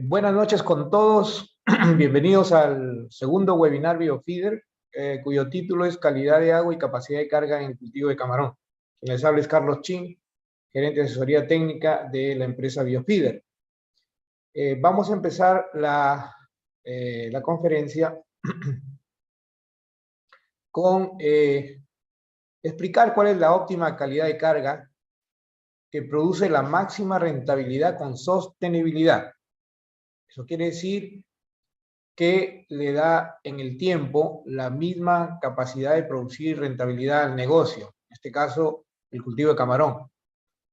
Buenas noches con todos. Bienvenidos al segundo webinar Biofeeder, cuyo título es Calidad de agua y capacidad de carga en el cultivo de camarón. Quien les habla es Carlos Chin, gerente de asesoría técnica de la empresa Biofeeder. Vamos a empezar la conferencia con explicar cuál es la óptima calidad de carga que produce la máxima rentabilidad con sostenibilidad. Eso quiere decir que le da en el tiempo la misma capacidad de producir rentabilidad al negocio, en este caso el cultivo de camarón.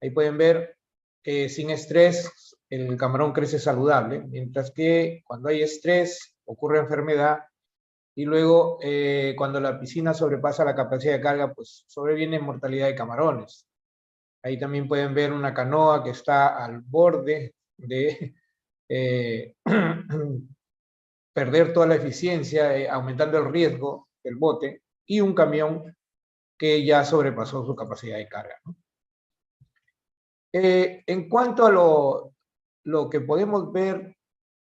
Ahí pueden ver que sin estrés el camarón crece saludable, mientras que cuando hay estrés ocurre enfermedad y luego cuando la piscina sobrepasa la capacidad de carga, pues sobreviene mortalidad de camarones. Ahí también pueden ver una canoa que está al borde de perder toda la eficiencia, aumentando el riesgo del bote, y un camión que ya sobrepasó su capacidad de carga, ¿no? En cuanto a lo que podemos ver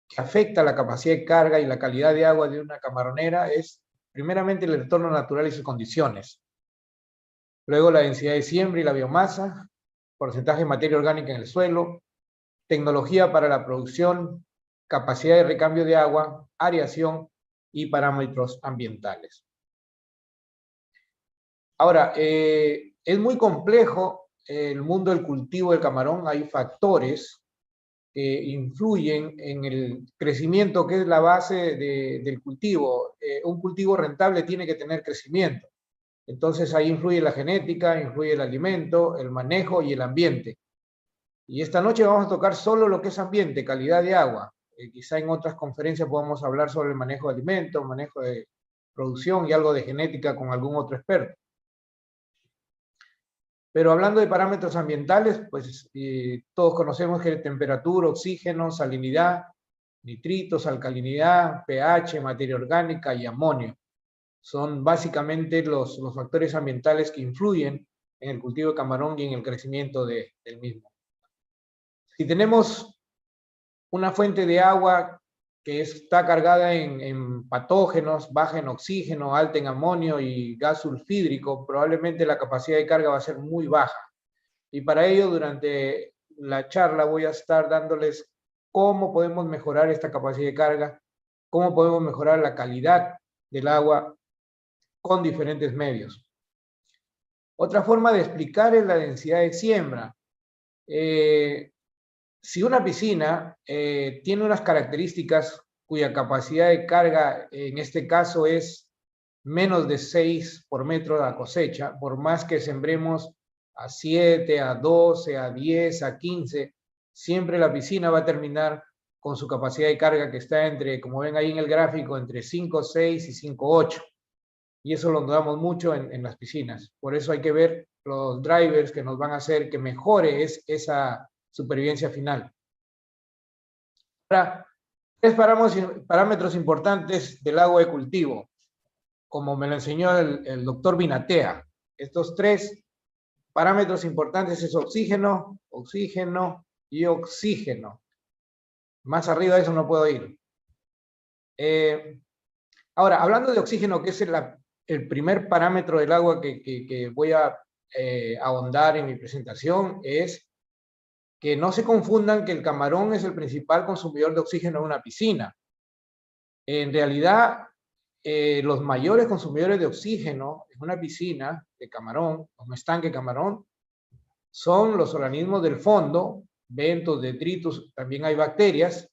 que afecta la capacidad de carga y la calidad de agua de una camaronera es, primeramente, el entorno natural y sus condiciones. Luego, la densidad de siembra y la biomasa, porcentaje de materia orgánica en el suelo, tecnología para la producción, capacidad de recambio de agua, aireación y parámetros ambientales. Ahora, es muy complejo el mundo del cultivo del camarón. Hay factores que influyen en el crecimiento, que es la base del cultivo. Un cultivo rentable tiene que tener crecimiento. Entonces ahí influye la genética, influye el alimento, el manejo y el ambiente. Y esta noche vamos a tocar solo lo que es ambiente, calidad de agua. Quizá en otras conferencias podamos hablar sobre el manejo de alimentos, manejo de producción y algo de genética con algún otro experto. Pero hablando de parámetros ambientales, pues todos conocemos que temperatura, oxígeno, salinidad, nitritos, alcalinidad, pH, materia orgánica y amonio son básicamente los factores ambientales que influyen en el cultivo de camarón y en el crecimiento del mismo. Si tenemos una fuente de agua que está cargada en patógenos, baja en oxígeno, alta en amonio y gas sulfídrico, probablemente la capacidad de carga va a ser muy baja. Y para ello, durante la charla voy a estar dándoles cómo podemos mejorar esta capacidad de carga, cómo podemos mejorar la calidad del agua con diferentes medios. Otra forma de explicar es la densidad de siembra. Si una piscina tiene unas características cuya capacidad de carga, en este caso, es menos de 6 por metro de la cosecha, por más que sembremos a 7, a 12, a 10, a 15, siempre la piscina va a terminar con su capacidad de carga que está entre, como ven ahí en el gráfico, entre 5,6 y 5,8. Y eso lo notamos mucho en las piscinas. Por eso hay que ver los drivers que nos van a hacer que mejore esa supervivencia final. Ahora, tres parámetros importantes del agua de cultivo, como me lo enseñó el doctor Binatea. Estos tres parámetros importantes es oxígeno, oxígeno y oxígeno. Más arriba de eso no puedo ir. Ahora, hablando de oxígeno, que es el primer parámetro del agua que voy a ahondar en mi presentación, es que no se confundan que el camarón es el principal consumidor de oxígeno en una piscina. En realidad, los mayores consumidores de oxígeno en una piscina de camarón, o un estanque de camarón, son los organismos del fondo, bentos, detritus, también hay bacterias,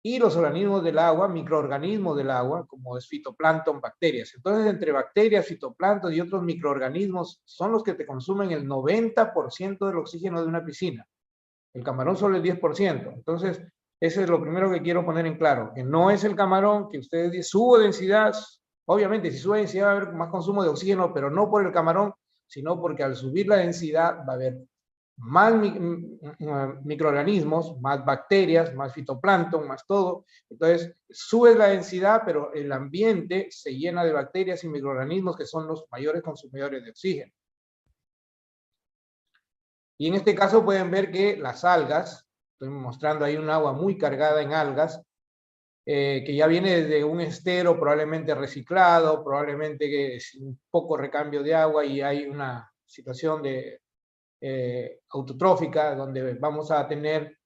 y los organismos del agua, microorganismos del agua, como es fitoplancton, bacterias. Entonces, entre bacterias, fitoplancton y otros microorganismos, son los que te consumen el 90% del oxígeno de una piscina. El camarón solo el 10%. Entonces, eso es lo primero que quiero poner en claro, que no es el camarón, que ustedes dicen, subo densidad, obviamente si sube densidad va a haber más consumo de oxígeno, pero no por el camarón, sino porque al subir la densidad va a haber más microorganismos, más bacterias, más fitoplancton, más todo. Entonces, sube la densidad, pero el ambiente se llena de bacterias y microorganismos que son los mayores consumidores de oxígeno. Y en este caso pueden ver que las algas Estoy mostrando ahí un agua muy cargada en algas, que ya viene de un estero probablemente reciclado, probablemente que es un poco recambio de agua y hay una situación de autotrófica donde vamos a tener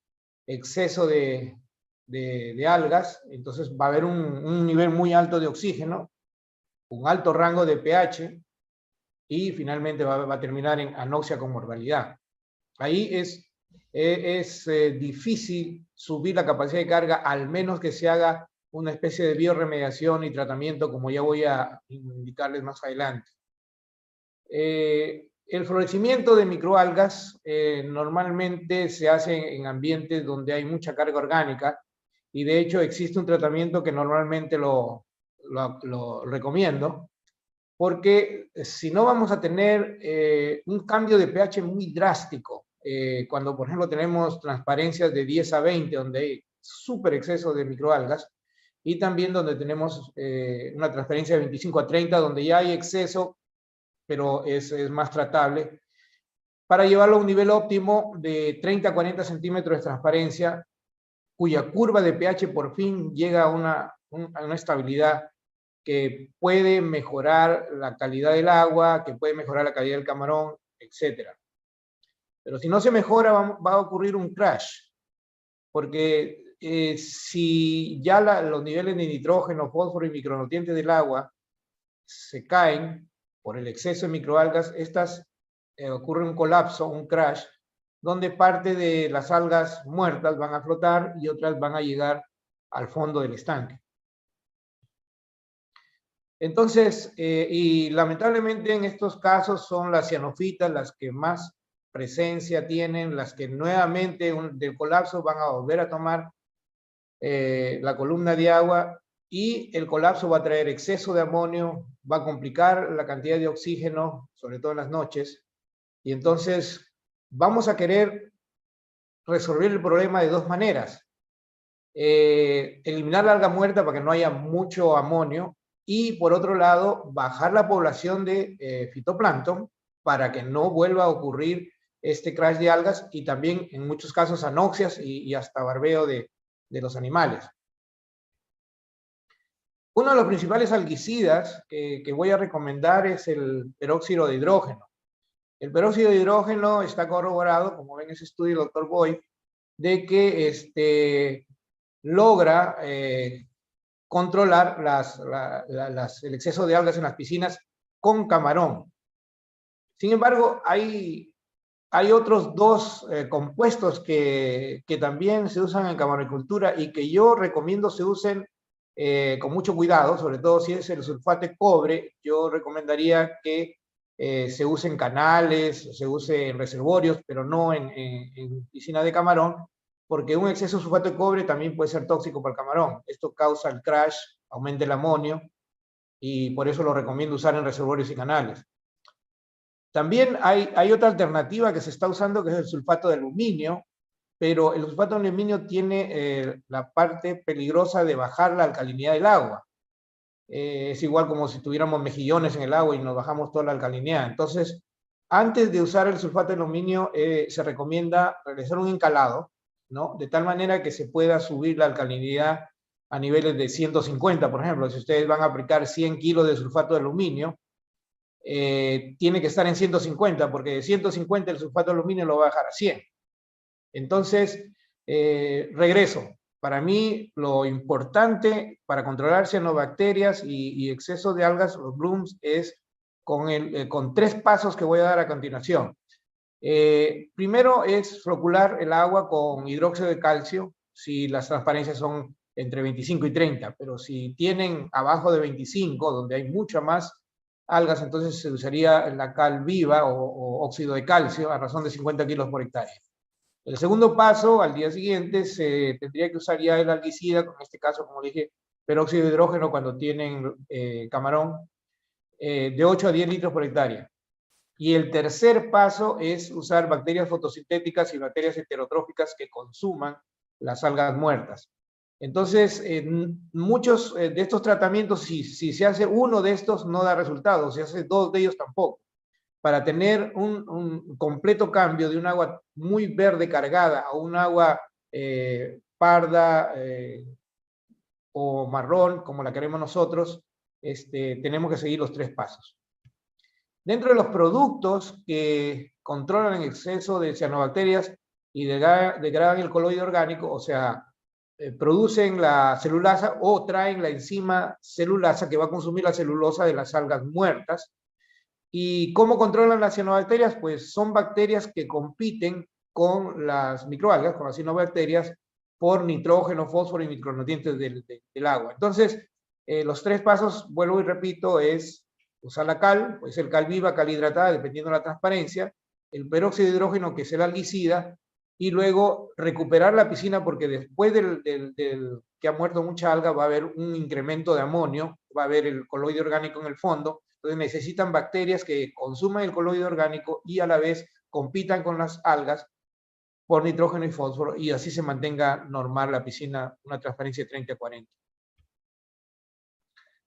exceso de algas, entonces va a haber un nivel muy alto de oxígeno, un alto rango de pH y finalmente va a terminar en anoxia con mortalidad. Ahí es difícil subir la capacidad de carga, al menos que se haga una especie de bioremediación y tratamiento, como ya voy a indicarles más adelante. El florecimiento de microalgas normalmente se hace en ambientes donde hay mucha carga orgánica y de hecho existe un tratamiento que normalmente lo recomiendo, porque si no vamos a tener un cambio de pH muy drástico, cuando por ejemplo tenemos transparencias de 10 a 20, donde hay súper exceso de microalgas, y también donde tenemos una transparencia de 25 a 30, donde ya hay exceso, pero es más tratable, para llevarlo a un nivel óptimo de 30 a 40 centímetros de transparencia, cuya curva de pH por fin llega a una estabilidad que puede mejorar la calidad del agua, que puede mejorar la calidad del camarón, etc. Pero si no se mejora, va a ocurrir un crash, porque si ya los niveles de nitrógeno, fósforo y micronutrientes del agua se caen por el exceso de microalgas, ocurre un colapso, un crash, donde parte de las algas muertas van a flotar y otras van a llegar al fondo del estanque. Entonces, y lamentablemente en estos casos son las cianofitas las que más presencia tienen, las que nuevamente del colapso van a volver a tomar la columna de agua, y el colapso va a traer exceso de amonio, va a complicar la cantidad de oxígeno, sobre todo en las noches, y entonces vamos a querer resolver el problema de dos maneras. Eliminar la alga muerta para que no haya mucho amonio, y por otro lado, bajar la población de fitoplancton para que no vuelva a ocurrir este crash de algas y también en muchos casos anoxias y hasta barbeo de los animales. Uno de los principales algicidas que voy a recomendar es el peróxido de hidrógeno. El peróxido de hidrógeno está corroborado, como ven en ese estudio del Dr. Boyd, de que logra controlar el exceso de algas en las piscinas con camarón. Sin embargo, hay otros dos compuestos que también se usan en camaronicultura y que yo recomiendo se usen con mucho cuidado, sobre todo si es el sulfato de cobre. Yo recomendaría que se use en canales, se use en reservorios, pero no en piscina de camarón, porque un exceso de sulfato de cobre también puede ser tóxico para el camarón. Esto causa el crash, aumenta el amonio, y por eso lo recomiendo usar en reservorios y canales. También hay otra alternativa que se está usando, que es el sulfato de aluminio, pero el sulfato de aluminio tiene la parte peligrosa de bajar la alcalinidad del agua. Es igual como si tuviéramos mejillones en el agua y nos bajamos toda la alcalinidad. Entonces, antes de usar el sulfato de aluminio, se recomienda realizar un encalado, ¿no? De tal manera que se pueda subir la alcalinidad a niveles de 150, por ejemplo. Si ustedes van a aplicar 100 kilos de sulfato de aluminio, tiene que estar en 150, porque de 150 el sulfato de aluminio lo va a bajar a 100. Entonces, regreso. Para mí, lo importante para controlar cianobacterias y exceso de algas, los blooms, es con 3 pasos que voy a dar a continuación. Primero es flocular el agua con hidróxido de calcio, si las transparencias son entre 25 y 30, pero si tienen abajo de 25, donde hay mucha más algas, entonces se usaría la cal viva o óxido de calcio a razón de 50 kilos por hectárea. El segundo paso, al día siguiente, se tendría que usar ya el algicida, en este caso, como dije, peróxido de hidrógeno cuando tienen camarón, de 8 a 10 litros por hectárea. Y el tercer paso es usar bacterias fotosintéticas y bacterias heterotróficas que consuman las algas muertas. Entonces, muchos de estos tratamientos, si se hace uno de estos, no da resultados, si se hace 2 de ellos tampoco. Para tener un completo cambio de un agua muy verde cargada a un agua parda o marrón, como la queremos nosotros, tenemos que seguir los 3 pasos. Dentro de los productos que controlan el exceso de cianobacterias y degradan el coloide orgánico, o sea, producen la celulasa o traen la enzima celulasa que va a consumir la celulosa de las algas muertas. ¿Y cómo controlan las cianobacterias? Pues son bacterias que compiten con las microalgas, con las cianobacterias, por nitrógeno, fósforo y micronutrientes del agua. Entonces, los 3 pasos, vuelvo y repito, es usar la cal, pues el cal viva, cal hidratada, dependiendo de la transparencia, el peróxido de hidrógeno, que es el algicida, y luego recuperar la piscina, porque después del que ha muerto mucha alga va a haber un incremento de amonio, va a haber el coloide orgánico en el fondo, entonces necesitan bacterias que consuman el coloide orgánico y a la vez compitan con las algas por nitrógeno y fósforo, y así se mantenga normal la piscina, una transparencia de 30-40.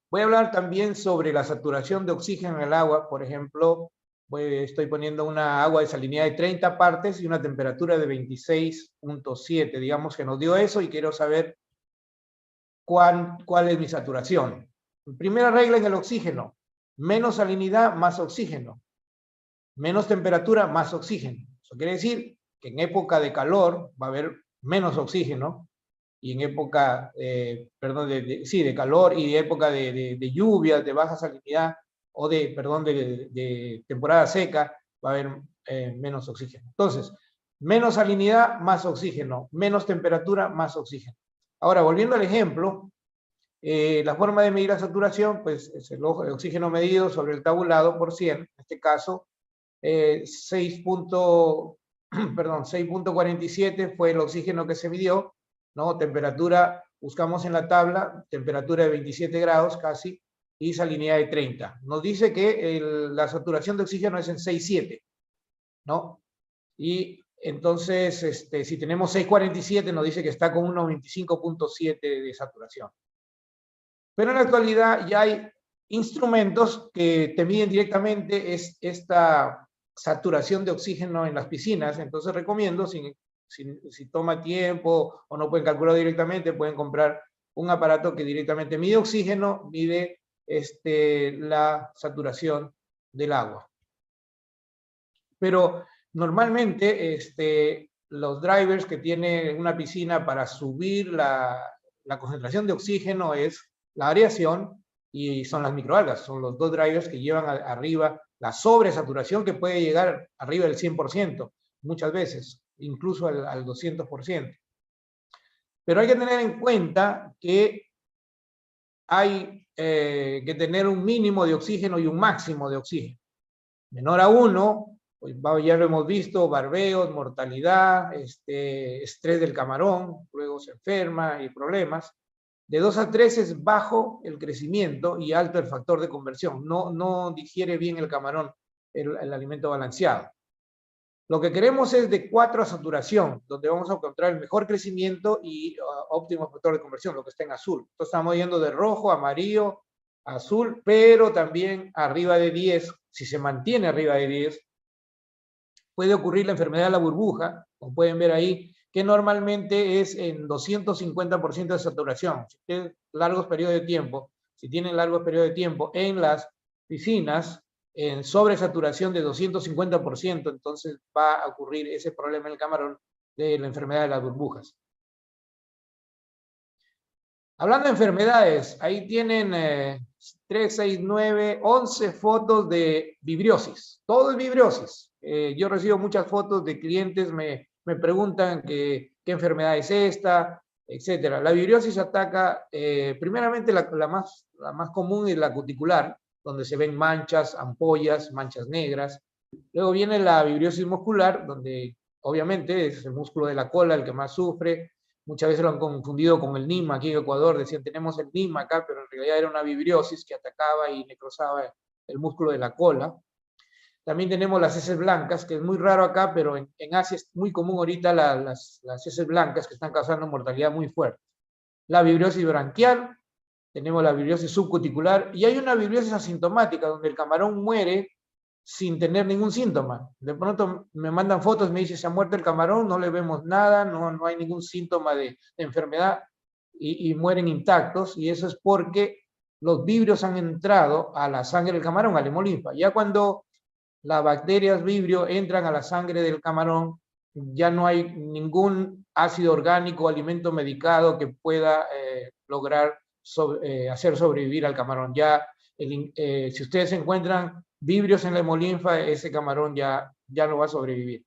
Voy a hablar también sobre la saturación de oxígeno en el agua. Por ejemplo, estoy poniendo una agua desalinada de 30 partes y una temperatura de 26.7. Digamos que nos dio eso y quiero saber cuál es mi saturación. Primera regla en el oxígeno: menos salinidad, más oxígeno. Menos temperatura, más oxígeno. Eso quiere decir que en época de calor va a haber menos oxígeno, y en época, de calor, y de época de lluvia, de baja salinidad, o de temporada seca, va a haber menos oxígeno. Entonces, menos salinidad, más oxígeno. Menos temperatura, más oxígeno. Ahora, volviendo al ejemplo, la forma de medir la saturación, pues es el oxígeno medido sobre el tabulado por 100, en este caso, 6.47 fue el oxígeno que se midió, ¿no? Temperatura, buscamos en la tabla, temperatura de 27 grados casi, y salinidad de 30. Nos dice que la saturación de oxígeno es en 6.7, ¿no? Y entonces, si tenemos 6.47, nos dice que está con 1.25.7 de saturación. Pero en la actualidad ya hay instrumentos que te miden directamente esta saturación de oxígeno en las piscinas. Entonces recomiendo, si toma tiempo o no pueden calcular directamente, pueden comprar un aparato que directamente mide oxígeno, mide la saturación del agua. Pero normalmente los drivers que tiene una piscina para subir la concentración de oxígeno es la aireación y son las microalgas. Son los 2 drivers que llevan arriba la sobresaturación, que puede llegar arriba del 100% muchas veces, incluso al 200%. Pero hay que tener en cuenta que hay que tener un mínimo de oxígeno y un máximo de oxígeno. Menor a 1, pues ya lo hemos visto: barbeos, mortalidad, estrés del camarón, luego se enferma y problemas. De 2 a 3 es bajo el crecimiento y alto el factor de conversión. No digiere bien el camarón el alimento balanceado. Lo que queremos es de 4 a saturación, donde vamos a encontrar el mejor crecimiento y óptimo factor de conversión, lo que está en azul. Entonces estamos yendo de rojo, amarillo, azul, pero también arriba de 10, si se mantiene arriba de 10, puede ocurrir la enfermedad de la burbuja, como pueden ver ahí, que normalmente es en 250% de saturación. Si tienen largos periodos de tiempo, en las piscinas, en sobresaturación de 250%, entonces va a ocurrir ese problema en el camarón de la enfermedad de las burbujas. Hablando de enfermedades, ahí tienen 3, 6, 9, 11 fotos de vibriosis. Todo es vibriosis. Yo recibo muchas fotos de clientes, me preguntan qué enfermedad es esta, etc. La vibriosis ataca, primeramente la más común es la cuticular, donde se ven manchas, ampollas, manchas negras. Luego viene la vibriosis muscular, donde obviamente es el músculo de la cola el que más sufre. Muchas veces lo han confundido con el NIMA. Aquí en Ecuador decían tenemos el NIMA acá, pero en realidad era una vibriosis que atacaba y necrosaba el músculo de la cola. También tenemos las heces blancas, que es muy raro acá, pero en Asia es muy común ahorita las heces blancas, que están causando mortalidad muy fuerte. La vibriosis branquial, tenemos la vibriosis subcuticular, y hay una vibriosis asintomática, donde el camarón muere sin tener ningún síntoma. De pronto me mandan fotos, me dicen, se ha muerto el camarón, no le vemos nada, no hay ningún síntoma de enfermedad y mueren intactos, y eso es porque los vibrios han entrado a la sangre del camarón, a la hemolinfa. Ya cuando las bacterias vibrio entran a la sangre del camarón, ya no hay ningún ácido orgánico o alimento medicado que pueda lograr hacer sobrevivir al camarón. Ya, si ustedes encuentran vibrios en la hemolinfa, ese camarón ya no va a sobrevivir,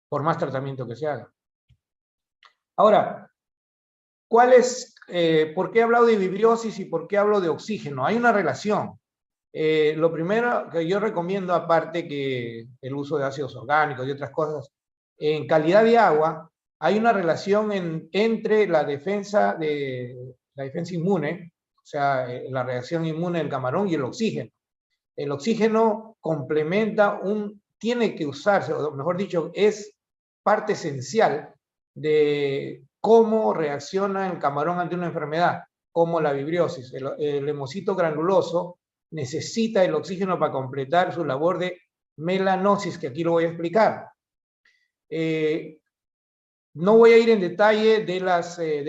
por más tratamiento que se haga. Ahora, ¿por qué he hablado de vibriosis y por qué hablo de oxígeno? Hay una relación. Lo primero que yo recomiendo, aparte que el uso de ácidos orgánicos y otras cosas, en calidad de agua, hay una relación entre la defensa inmune, o sea, la reacción inmune del camarón y el oxígeno. El oxígeno tiene que usarse, o mejor dicho, es parte esencial de cómo reacciona el camarón ante una enfermedad, como la vibriosis. El hemocito granuloso necesita el oxígeno para completar su labor de melanosis, que aquí lo voy a explicar. No voy a ir en detalle de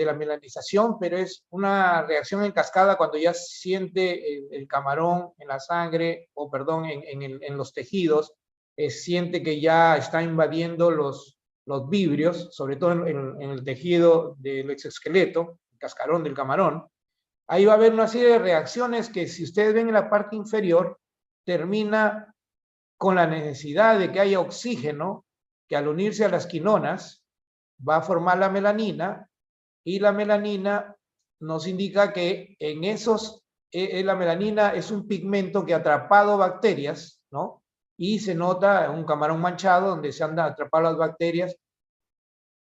la melanización, pero es una reacción en cascada cuando ya siente el camarón en la sangre, o perdón, en los tejidos, siente que ya está invadiendo los vibrios, sobre todo en el tejido del exoesqueleto, el cascarón del camarón. Ahí va a haber una serie de reacciones que, si ustedes ven en la parte inferior, termina con la necesidad de que haya oxígeno, que al unirse a las quinonas va a formar la melanina, y la melanina nos indica que la melanina es un pigmento que ha atrapado bacterias, ¿no? Y se nota un camarón manchado donde se han atrapado las bacterias,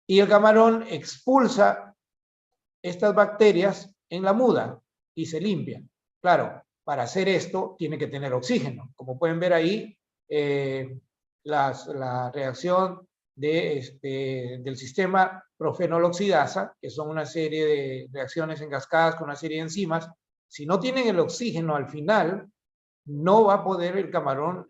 y el camarón expulsa estas bacterias en la muda y se limpian. Claro, para hacer esto tiene que tener oxígeno. Como pueden ver ahí, la reacción del sistema profenol-oxidasa, que son una serie de reacciones en cascadas con una serie de enzimas, si no tienen el oxígeno al final, no va a poder el camarón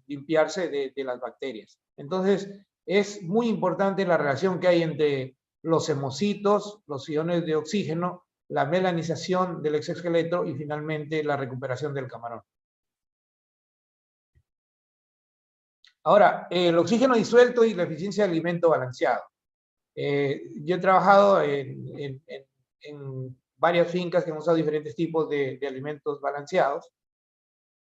limpiarse de las bacterias. Entonces, es muy importante la relación que hay entre los hemocitos, los iones de oxígeno, la melanización del exoesqueleto y finalmente la recuperación del camarón. Ahora, el oxígeno disuelto y la eficiencia de alimento balanceado. Yo he trabajado en varias fincas que hemos usado diferentes tipos de alimentos balanceados,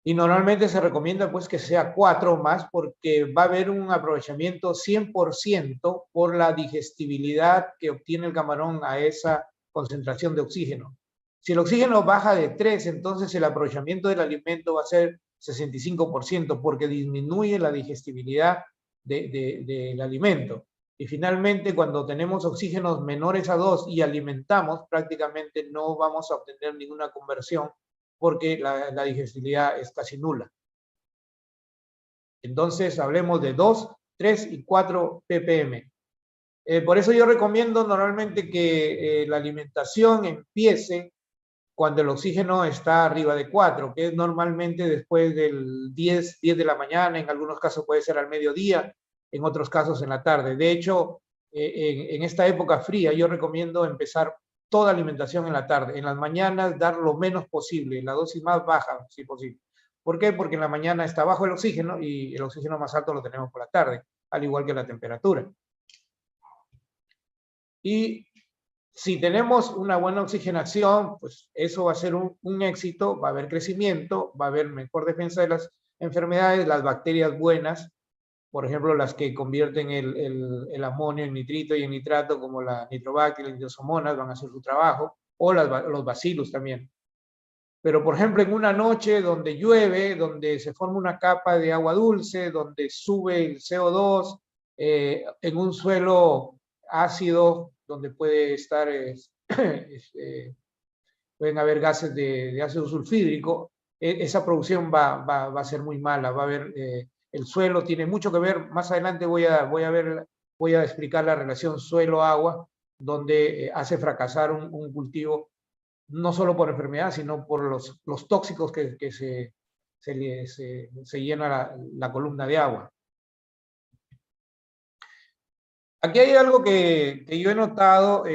y normalmente se recomienda pues que sea 4 más, porque va a haber un aprovechamiento 100% por la digestibilidad que obtiene el camarón a esa concentración de oxígeno. Si el oxígeno baja de 3, entonces el aprovechamiento del alimento va a ser 65%, porque disminuye la digestibilidad del alimento. Y finalmente, cuando tenemos oxígenos menores a 2 y alimentamos, prácticamente no vamos a obtener ninguna conversión, porque la digestibilidad es casi nula. Entonces, hablemos de 2, 3 y 4 ppm. Por eso yo recomiendo normalmente que la alimentación empiece cuando el oxígeno está arriba de 4, que es normalmente después del 10 de la mañana, en algunos casos puede ser al mediodía, en otros casos en la tarde. De hecho, en esta época fría yo recomiendo empezar toda alimentación en la tarde. En las mañanas dar lo menos posible, la dosis más baja, si posible. ¿Por qué? Porque en la mañana está bajo el oxígeno, y el oxígeno más alto lo tenemos por la tarde, al igual que la temperatura. Y si tenemos una buena oxigenación, pues eso va a ser un éxito, va a haber crecimiento, va a haber mejor defensa de las enfermedades, las bacterias buenas, por ejemplo, las que convierten el amonio en nitrito y en nitrato, como la Nitrobacter, las Nitrosomonas, van a hacer su trabajo, o los bacillus también. Pero, por ejemplo, en una noche donde llueve, donde se forma una capa de agua dulce, donde sube el CO2, en un suelo ácido, donde puede estar, pueden haber gases de ácido sulfídrico, esa producción va a ser muy mala. Va a haber, el suelo tiene mucho que ver. Más adelante voy a explicar la relación suelo-agua, donde hace fracasar un cultivo, no solo por enfermedad, sino por los tóxicos que se se llena la columna de agua. Aquí hay algo que yo he notado,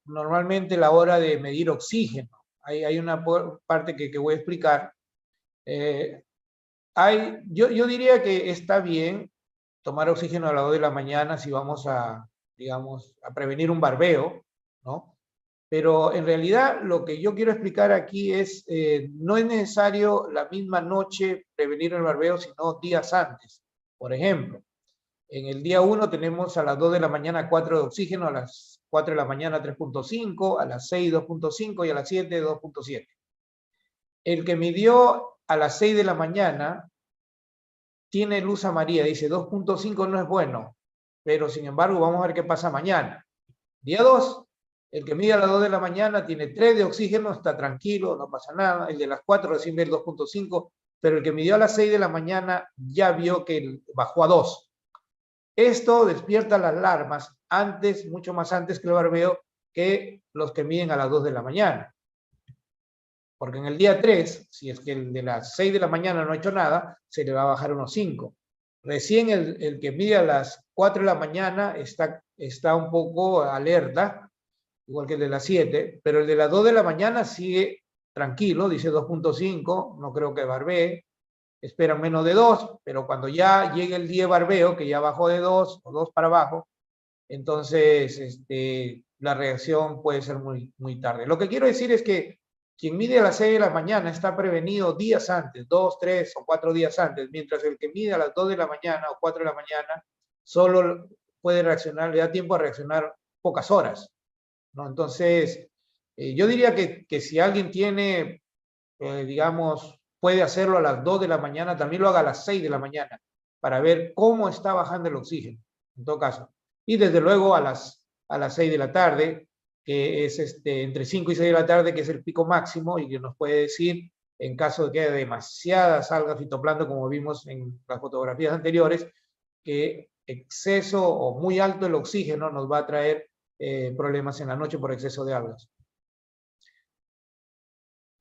normalmente a la hora de medir oxígeno. Hay una parte que voy a explicar. Yo diría que está bien tomar oxígeno a las 2 de la mañana si vamos digamos, a prevenir un barbeo, ¿no? Pero en realidad lo que yo quiero explicar aquí es, no es necesario la misma noche prevenir el barbeo, sino días antes. Por ejemplo, en el día 1 tenemos a las 2 de la mañana 4 de oxígeno, a las 4 de la mañana 3.5, a las 6 2.5 y a las 7 2.7. El que midió a las 6 de la mañana tiene luz amarilla, dice 2.5 no es bueno, pero sin embargo vamos a ver qué pasa mañana. Día 2, el que mide a las 2 de la mañana tiene 3 de oxígeno, está tranquilo, no pasa nada. El de las 4 recién ve el 2.5, pero el que midió a las 6 de la mañana ya vio que bajó a 2. Esto despierta las alarmas mucho más antes que el barbeo, que los que miden a las 2 de la mañana. Porque en el día 3, si es que el de las 6 de la mañana no ha hecho nada, se le va a bajar unos 5. Recién el que mide a las 4 de la mañana está un poco alerta, igual que el de las 7, pero el de las 2 de la mañana sigue tranquilo, dice 2.5, no creo que barbee. Esperan menos de 2, pero cuando ya llegue el día de barbeo, que ya bajó de 2 o 2 para abajo, entonces la reacción puede ser muy, muy tarde. Lo que quiero decir es que quien mide a las 6 de la mañana está prevenido días antes, 2, 3 o 4 días antes, mientras el que mide a las 2 de la mañana o 4 de la mañana solo puede reaccionar, le da tiempo a reaccionar pocas horas, ¿no? Entonces, yo diría que si alguien tiene, digamos, puede hacerlo a las 2 de la mañana, también lo haga a las 6 de la mañana, para ver cómo está bajando el oxígeno, en todo caso. Y desde luego a las 6 de la tarde, que es entre 5 y 6 de la tarde, que es el pico máximo, y que nos puede decir, en caso de que haya demasiadas algas fitoplancton, como vimos en las fotografías anteriores, que exceso o muy alto el oxígeno nos va a traer problemas en la noche por exceso de algas.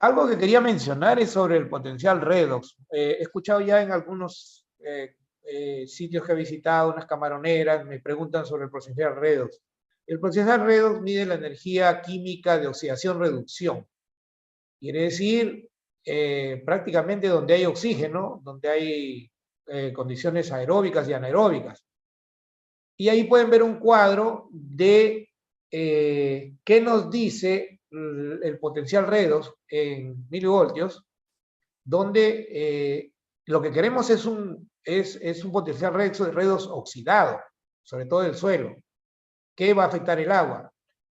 Algo que quería mencionar es sobre el potencial redox. He escuchado ya en algunos sitios que he visitado, unas camaroneras, me preguntan sobre el potencial redox. El potencial redox mide la energía química de oxidación-reducción. Quiere decir, prácticamente donde hay oxígeno, donde hay condiciones aeróbicas y anaeróbicas. Y ahí pueden ver un cuadro de qué nos dice el potencial redox en milivoltios, donde lo que queremos es un potencial redox oxidado, sobre todo del suelo, que va a afectar el agua.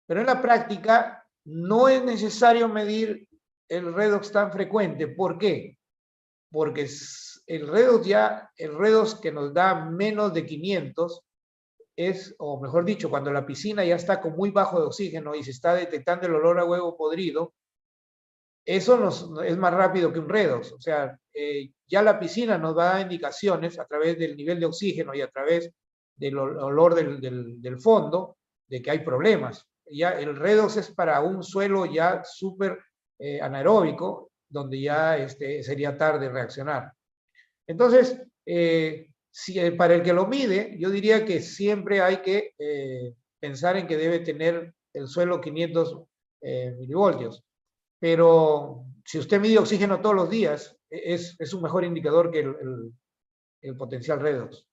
Pero en la práctica no es necesario medir el redox tan frecuente. ¿Por qué? Porque el redox que nos da menos de 500 o mejor dicho, cuando la piscina ya está con muy bajo de oxígeno y se está detectando el olor a huevo podrido, eso es más rápido que un redox. O sea, ya la piscina nos va a dar indicaciones a través del nivel de oxígeno y a través del olor del fondo de que hay problemas. Ya el redox es para un suelo ya súper anaeróbico, donde ya sería tarde reaccionar. Entonces, para el que lo mide, yo diría que siempre hay que pensar en que debe tener el suelo 500 milivoltios. Pero si usted mide oxígeno todos los días, es un mejor indicador que el potencial redox.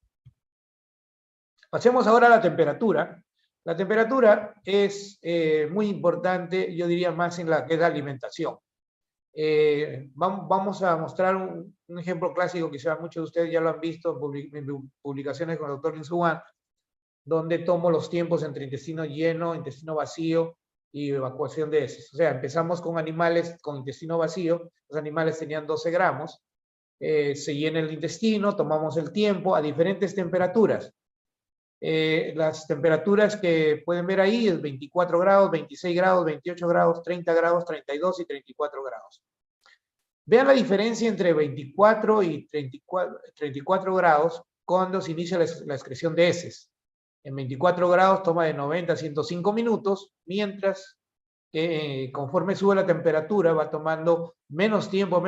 Pasemos ahora a la temperatura. La temperatura es muy importante, yo diría más en la que es la alimentación. Vamos a mostrar un ejemplo clásico que quizá muchos de ustedes ya lo han visto en publicaciones con el doctor Linsuan, donde tomo los tiempos entre intestino lleno, intestino vacío y evacuación de heces. O sea, empezamos con animales con intestino vacío, los animales tenían 12 gramos, se llena el intestino, tomamos el tiempo a diferentes temperaturas. Las temperaturas que pueden ver ahí es 24 grados, 26 grados, 28 grados, 30 grados, 32 y 34 grados. Vean la diferencia entre 24 y 34 grados cuando se inicia la excreción de heces. En 24 grados toma de 90 a 105 minutos, mientras que conforme sube la temperatura va tomando menos tiempo,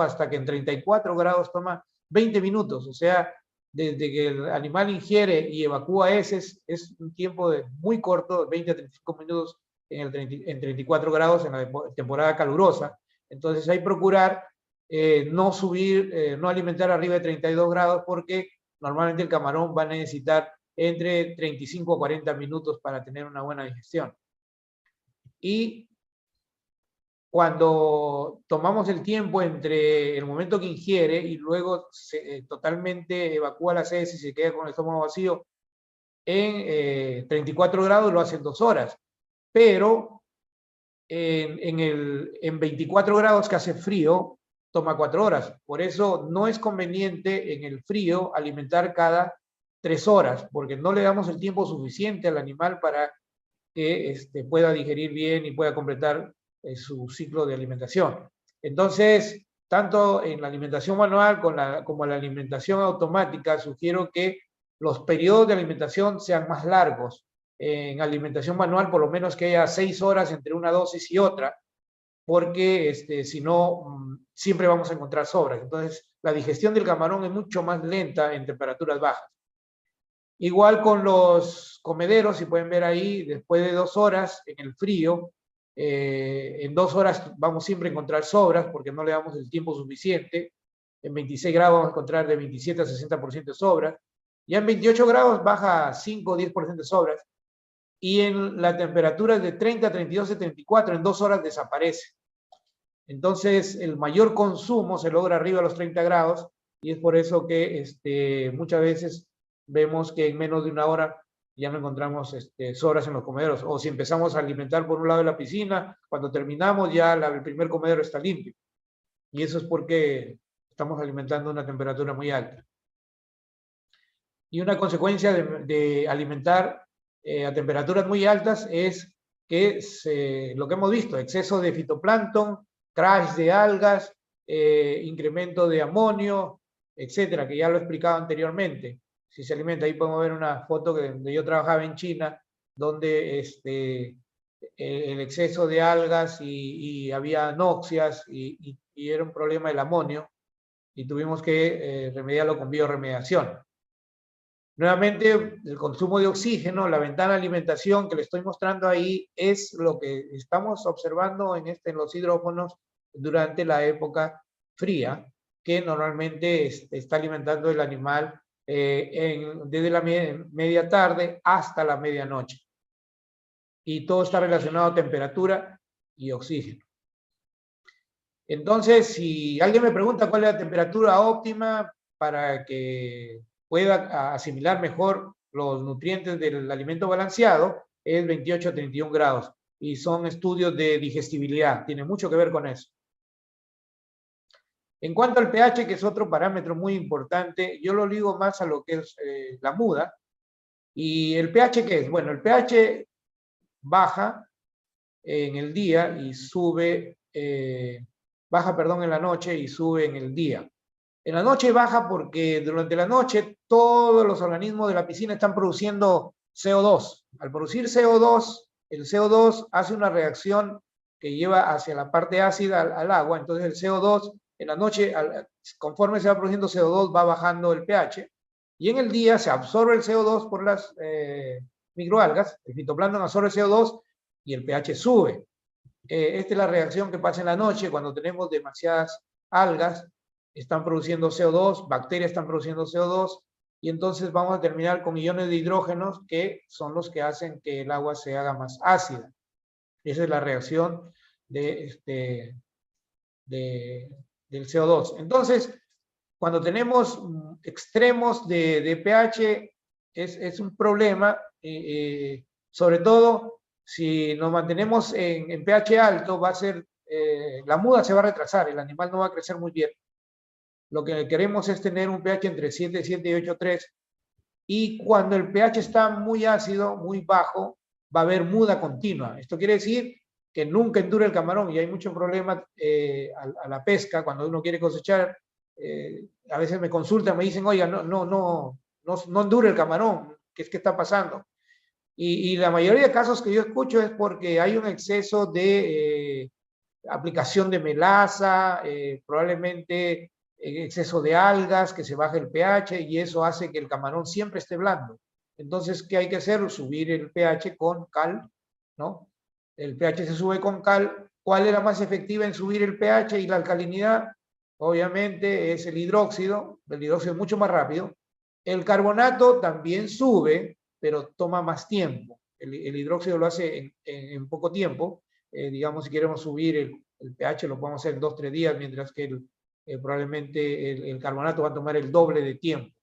hasta que en 34 grados toma 20 minutos. O sea, desde que el animal ingiere y evacúa heces, es un tiempo muy corto, 20 a 35 minutos en 34 grados en la temporada calurosa. Entonces hay que procurar no subir, no alimentar arriba de 32 grados, porque normalmente el camarón va a necesitar entre 35 a 40 minutos para tener una buena digestión. Y cuando tomamos el tiempo entre el momento que ingiere y luego totalmente evacúa las heces y se queda con el estómago vacío, en 34 grados lo hace en 2 horas. Pero en 24 grados, que hace frío, toma 4 horas. Por eso no es conveniente en el frío alimentar cada 3 horas, porque no le damos el tiempo suficiente al animal para que pueda digerir bien y pueda completar su ciclo de alimentación. Entonces, tanto en la alimentación manual como en la alimentación automática, sugiero que los periodos de alimentación sean más largos. En alimentación manual, por lo menos que haya 6 horas entre una dosis y otra, porque si no, siempre vamos a encontrar sobras. Entonces, la digestión del camarón es mucho más lenta en temperaturas bajas. Igual con los comederos, si pueden ver ahí, después de 2 horas en el frío, en 2 horas vamos siempre a encontrar sobras, porque no le damos el tiempo suficiente. En 26 grados vamos a encontrar de 27 a 60% de sobras. Ya en 28 grados baja 5 o 10% de sobras. Y en la temperatura de 30, 32, 74, en 2 horas desaparece. Entonces, el mayor consumo se logra arriba de los 30 grados, y es por eso que muchas veces vemos que en menos de una hora ya no encontramos sobras en los comederos. O si empezamos a alimentar por un lado de la piscina, cuando terminamos ya el primer comedero está limpio. Y eso es porque estamos alimentando a una temperatura muy alta. Y una consecuencia de alimentar a temperaturas muy altas es que lo que hemos visto, exceso de fitoplancton, crash de algas, incremento de amonio, etcétera, que ya lo he explicado anteriormente. Si se alimenta, ahí podemos ver una foto donde yo trabajaba en China, donde el exceso de algas y había anoxias y era un problema el amonio, y tuvimos que remediarlo con bioremediación. Nuevamente, el consumo de oxígeno, la ventana de alimentación que le estoy mostrando ahí, es lo que estamos observando en los hidrófonos durante la época fría, que normalmente está alimentando el animal desde la media tarde hasta la medianoche. Y todo está relacionado a temperatura y oxígeno. Entonces, si alguien me pregunta cuál es la temperatura óptima para que pueda asimilar mejor los nutrientes del alimento balanceado, es 28 a 31 grados. Y son estudios de digestibilidad, tiene mucho que ver con eso. En cuanto al pH, que es otro parámetro muy importante, yo lo ligo más a lo que es la muda. ¿Y el pH qué es? Bueno, el pH baja en el día y sube, baja, perdón, en la noche y sube en el día. En la noche baja porque durante la noche todos los organismos de la piscina están produciendo CO2. Al producir CO2, el CO2 hace una reacción que lleva hacia la parte ácida al agua. Entonces el CO2 en la noche, conforme se va produciendo CO2, va bajando el pH. Y en el día se absorbe el CO2 por las microalgas. El fitoplancton absorbe el CO2 y el pH sube. Esta es la reacción que pasa en la noche cuando tenemos demasiadas algas. Están produciendo CO2, bacterias están produciendo CO2, y entonces vamos a terminar con iones de hidrógenos que son los que hacen que el agua se haga más ácida. Esa es la reacción del CO2. Entonces, cuando tenemos extremos de pH, es un problema, sobre todo si nos mantenemos en pH alto, va a ser, la muda se va a retrasar, el animal no va a crecer muy bien. Lo que queremos es tener un pH entre 7,7 y 8,3. Y cuando el pH está muy ácido, muy bajo, va a haber muda continua. Esto quiere decir que nunca endure el camarón, y hay muchos problemas a la pesca cuando uno quiere cosechar. A veces me consultan, me dicen, oiga, no endure el camarón, ¿qué está pasando? Y la mayoría de casos que yo escucho es porque hay un exceso de aplicación de melaza, probablemente exceso de algas, que se baja el pH y eso hace que el camarón siempre esté blando. Entonces, ¿qué hay que hacer? Subir el pH con cal, ¿no? El pH se sube con cal. ¿Cuál es la más efectiva en subir el pH y la alcalinidad? Obviamente es el hidróxido es mucho más rápido. El carbonato también sube, pero toma más tiempo. El hidróxido lo hace en poco tiempo. Digamos, si queremos subir el pH, lo podemos hacer en 2 o 3 días, mientras que probablemente el carbonato va a tomar el doble de tiempo.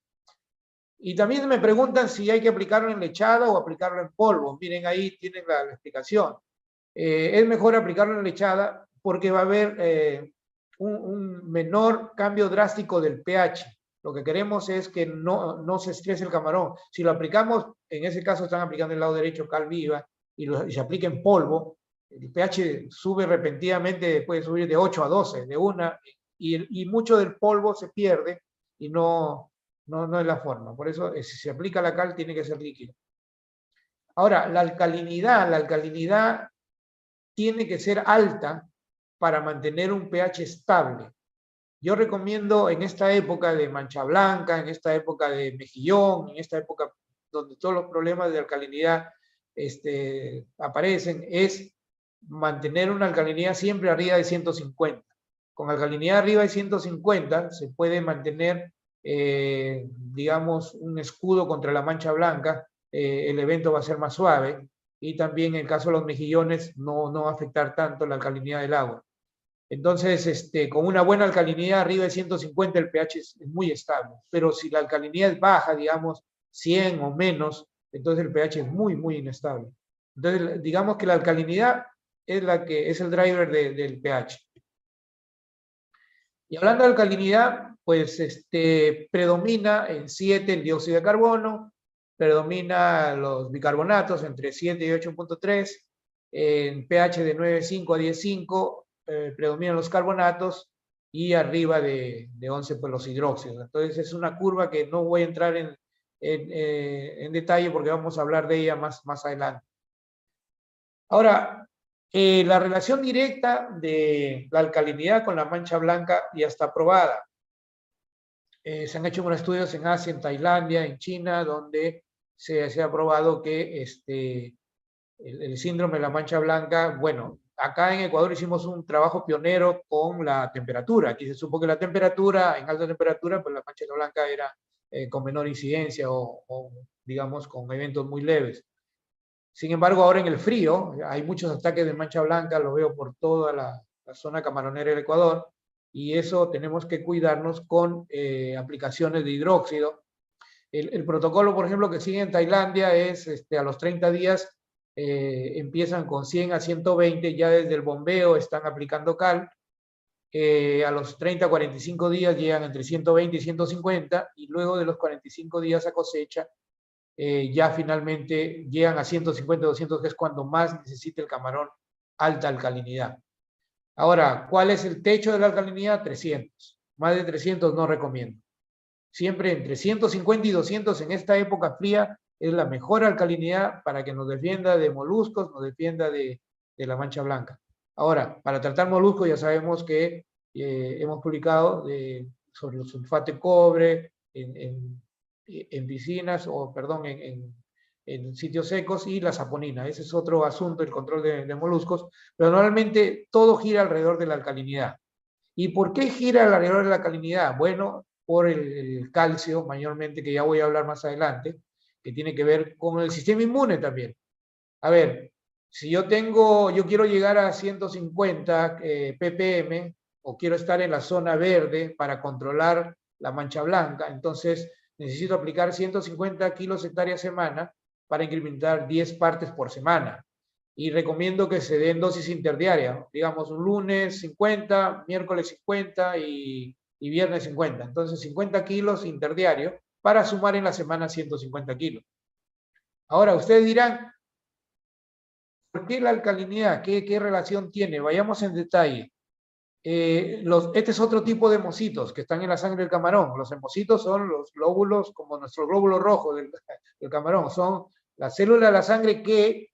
Y también me preguntan si hay que aplicarlo en lechada o aplicarlo en polvo. Miren, ahí tienen la explicación. Es mejor aplicarlo en lechada porque va a haber un menor cambio drástico del pH. Lo que queremos es que no se estrese el camarón. Si lo aplicamos, en ese caso están aplicando el lado derecho cal viva y se aplica en polvo, el pH sube repentinamente, puede subir de 8 a 12, de una, y mucho del polvo se pierde y no es la forma. Por eso, si se aplica la cal, tiene que ser líquido. Ahora, la alcalinidad tiene que ser alta para mantener un pH estable. Yo recomiendo en esta época de mancha blanca, en esta época de mejillón, en esta época donde todos los problemas de alcalinidad aparecen, es mantener una alcalinidad siempre arriba de 150. Con alcalinidad arriba de 150 se puede mantener, digamos, un escudo contra la mancha blanca. El evento va a ser más suave y también en el caso de los mejillones no va a afectar tanto la alcalinidad del agua. Entonces, con una buena alcalinidad arriba de 150 el pH es muy estable, pero si la alcalinidad es baja, digamos 100 o menos, entonces el pH es muy inestable. Entonces, digamos que la alcalinidad es la que es el driver del pH. Y hablando de alcalinidad, pues predomina en 7 el dióxido de carbono, predomina los bicarbonatos entre 7 y 8.3, en pH de 9.5 a 10.5 predominan los carbonatos y arriba de 11 pues los hidróxidos. Entonces es una curva que no voy a entrar en detalle porque vamos a hablar de ella más adelante. Ahora, la relación directa de la alcalinidad con la mancha blanca ya está probada. Se han hecho unos estudios en Asia, en Tailandia, en China, donde se ha probado que el síndrome de la mancha blanca, bueno, acá en Ecuador hicimos un trabajo pionero con la temperatura. Aquí se supo que la temperatura, en alta temperatura, pues la mancha blanca era con menor incidencia o, digamos, con eventos muy leves. Sin embargo, ahora en el frío, hay muchos ataques de mancha blanca, lo veo por toda la zona camaronera del Ecuador, y eso tenemos que cuidarnos con aplicaciones de hidróxido. El protocolo, por ejemplo, que sigue en Tailandia es a los 30 días empiezan con 100 a 120, ya desde el bombeo están aplicando cal, a los 30 a 45 días llegan entre 120 y 150, y luego de los 45 días a cosecha, ya finalmente llegan a 150, 200, que es cuando más necesita el camarón alta alcalinidad. Ahora, ¿cuál es el techo de la alcalinidad? 300. Más de 300 no recomiendo. Siempre entre 150 y 200 en esta época fría es la mejor alcalinidad para que nos defienda de moluscos, nos defienda de la mancha blanca. Ahora, para tratar moluscos ya sabemos que hemos publicado sobre el sulfato de cobre en piscinas, o perdón, en sitios secos, y la saponina. Ese es otro asunto, el control de moluscos, pero normalmente todo gira alrededor de la alcalinidad. ¿Y por qué gira alrededor de la alcalinidad? Bueno, por el calcio, mayormente, que ya voy a hablar más adelante, que tiene que ver con el sistema inmune también. A ver, si yo quiero llegar a 150 ppm, o quiero estar en la zona verde para controlar la mancha blanca, entonces necesito aplicar 150 kilos hectárea semana para incrementar 10 partes por semana. Y recomiendo que se den dosis interdiarias, digamos un lunes 50, miércoles 50 y viernes 50. Entonces 50 kilos interdiario para sumar en la semana 150 kilos. Ahora, ustedes dirán, ¿por qué la alcalinidad? ¿Qué relación tiene? Vayamos en detalle. Este es otro tipo de hemocitos que están en la sangre del camarón. Los hemocitos son los glóbulos, como nuestro glóbulo rojo del camarón, son las células de la sangre que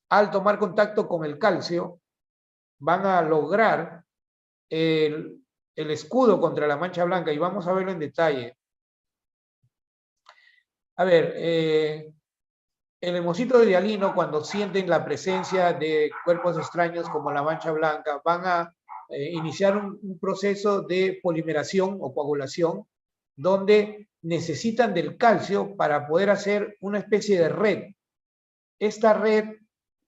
al tomar contacto con el calcio van a lograr el escudo contra la mancha blanca, y vamos a verlo en detalle. A ver, el hemocito de hialino, cuando sienten la presencia de cuerpos extraños como la mancha blanca, van a iniciar un proceso de polimeración o coagulación, donde necesitan del calcio para poder hacer una especie de red. Esta red,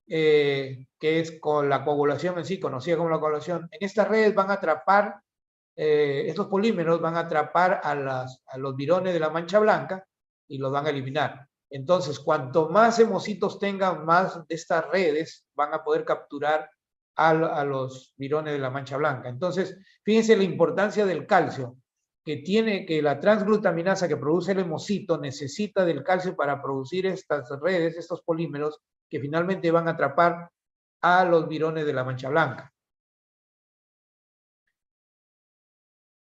que es con la coagulación en sí, conocida como la coagulación, en esta red van a atrapar, estos polímeros van a atrapar a los virones de la mancha blanca y los van a eliminar. Entonces, cuanto más hemocitos tengan, más de estas redes van a poder capturar a los virones de la mancha blanca. Entonces, fíjense la importancia del calcio, que la transglutaminasa que produce el hemocito necesita del calcio para producir estas redes, estos polímeros, que finalmente van a atrapar a los virones de la mancha blanca.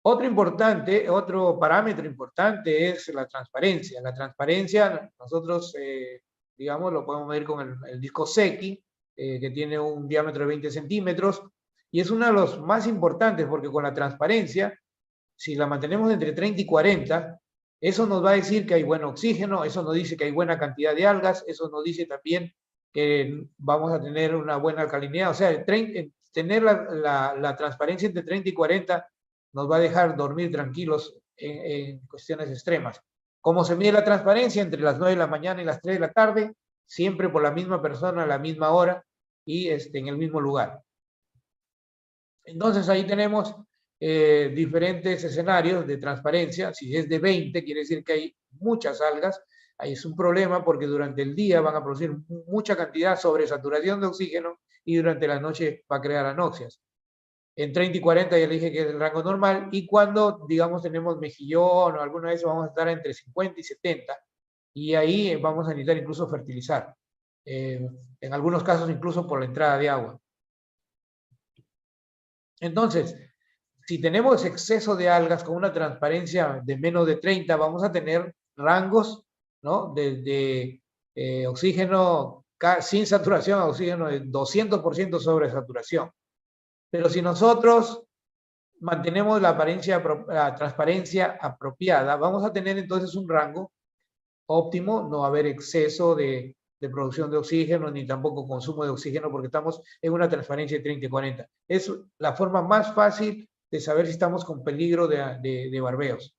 Otro parámetro importante es la transparencia. La transparencia, nosotros, digamos, lo podemos medir con el disco Secchi, que tiene un diámetro de 20 centímetros, y es uno de los más importantes, porque con la transparencia, si la mantenemos entre 30 y 40, eso nos va a decir que hay buen oxígeno, eso nos dice que hay buena cantidad de algas, eso nos dice también que vamos a tener una buena alcalinidad. O sea, tener la transparencia entre 30 y 40 nos va a dejar dormir tranquilos en cuestiones extremas. ¿Cómo se mide la transparencia? Entre las 9 de la mañana y las 3 de la tarde, siempre por la misma persona, a la misma hora y en el mismo lugar. Entonces ahí tenemos diferentes escenarios de transparencia. Si es de 20, quiere decir que hay muchas algas. Ahí es un problema porque durante el día van a producir mucha cantidad sobre saturación de oxígeno y durante la noche va a crear anoxias. En 30 y 40 ya le dije que es el rango normal, y cuando, digamos, tenemos mejillón o alguna vez vamos a estar entre 50 y 70, y ahí vamos a necesitar incluso fertilizar, en algunos casos incluso por la entrada de agua. Entonces, si tenemos exceso de algas con una transparencia de menos de 30, vamos a tener rangos, ¿no?, desde oxígeno sin saturación a oxígeno de 200% sobre saturación. Pero si nosotros mantenemos la transparencia apropiada, vamos a tener entonces un rango óptimo, no va a haber exceso de producción de oxígeno, ni tampoco consumo de oxígeno, porque estamos en una transparencia de 30 y 40. Es la forma más fácil de saber si estamos con peligro de barbeos.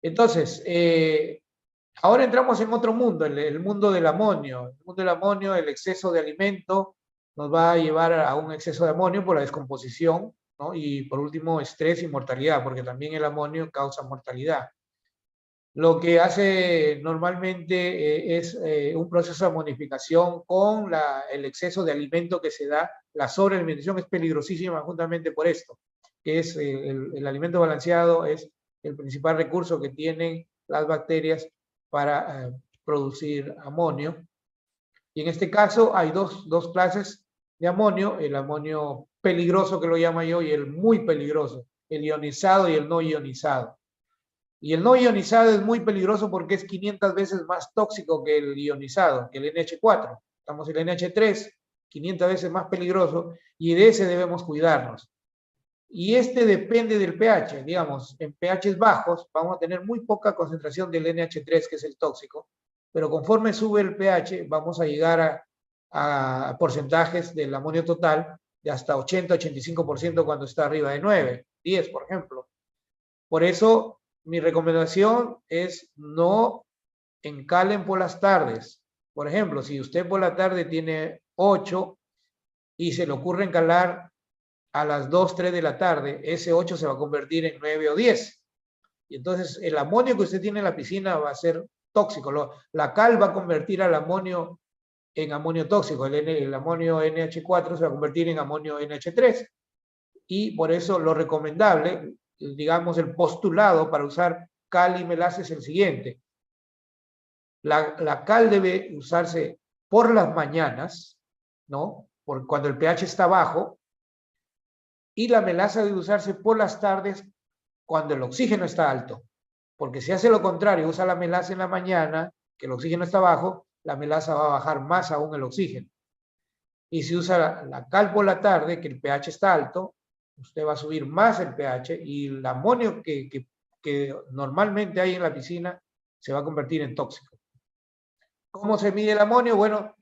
Entonces, ahora entramos en otro mundo, el mundo del amonio. El mundo del amonio, el exceso de alimento nos va a llevar a un exceso de amonio por la descomposición, ¿no? Y por último, estrés y mortalidad, porque también el amonio causa mortalidad. Lo que hace normalmente es un proceso de amonificación con el exceso de alimento que se da. La sobrealimentación es peligrosísima justamente por esto, que es el alimento balanceado es el principal recurso que tienen las bacterias para producir amonio. Y en este caso hay dos clases de amonio: el amonio peligroso, que lo llamo yo, y el muy peligroso, el ionizado y el no ionizado. Y el no ionizado es muy peligroso porque es 500 veces más tóxico que el ionizado, que el NH4. Estamos en el NH3, 500 veces más peligroso, y de ese debemos cuidarnos. Y este depende del pH, digamos, en pHs bajos vamos a tener muy poca concentración del NH3, que es el tóxico, pero conforme sube el pH vamos a llegar a porcentajes del amonio total de hasta 80-85% cuando está arriba de 9, 10, por ejemplo. Por eso mi recomendación es no encalen por las tardes. Por ejemplo, si usted por la tarde tiene 8 y se le ocurre encalar a las 2, 3 de la tarde, ese 8 se va a convertir en 9 o 10. Y entonces el amonio que usted tiene en la piscina va a ser tóxico. La cal va a convertir al amonio en amonio tóxico. El amonio NH4 se va a convertir en amonio NH3. Y por eso lo recomendable, digamos, el postulado para usar cal y melaza es el siguiente. La cal debe usarse por las mañanas, ¿no?, cuando el pH está bajo, y la melaza debe usarse por las tardes cuando el oxígeno está alto. Porque si hace lo contrario, usa la melaza en la mañana que el oxígeno está bajo, la melaza va a bajar más aún el oxígeno. Y si usa la cal por la tarde, que el pH está alto, usted va a subir más el pH y el amonio que normalmente hay en la piscina se va a convertir en tóxico. ¿Cómo se mide el amonio? Bueno,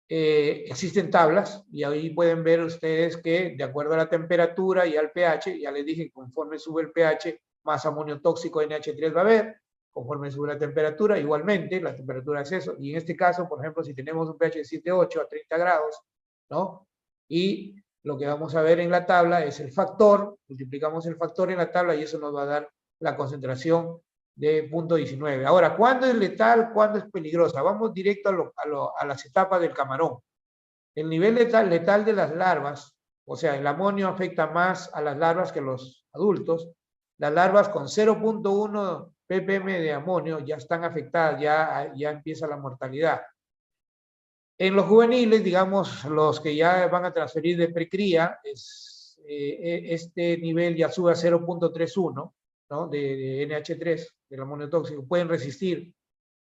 existen tablas y ahí pueden ver ustedes que de acuerdo a la temperatura y al pH, ya les dije, conforme sube el pH, más amonio tóxico NH3 va a haber, conforme sube la temperatura, igualmente, la temperatura es eso, y en este caso, por ejemplo, si tenemos un pH de 7,8 a 30 grados, ¿no? Y lo que vamos a ver en la tabla es el factor, multiplicamos el factor en la tabla y eso nos va a dar la concentración de 0.19. Ahora, ¿cuándo es letal? ¿Cuándo es peligrosa? Vamos directo a las etapas del camarón. El nivel letal de las larvas, o sea, el amonio afecta más a las larvas que a los adultos. Las larvas con 0.1 ppm de amonio ya están afectadas, ya empieza la mortalidad. En los juveniles, digamos, los que ya van a transferir de precría, este nivel ya sube a 0.31, ¿no? de NH3, del amonio tóxico, pueden resistir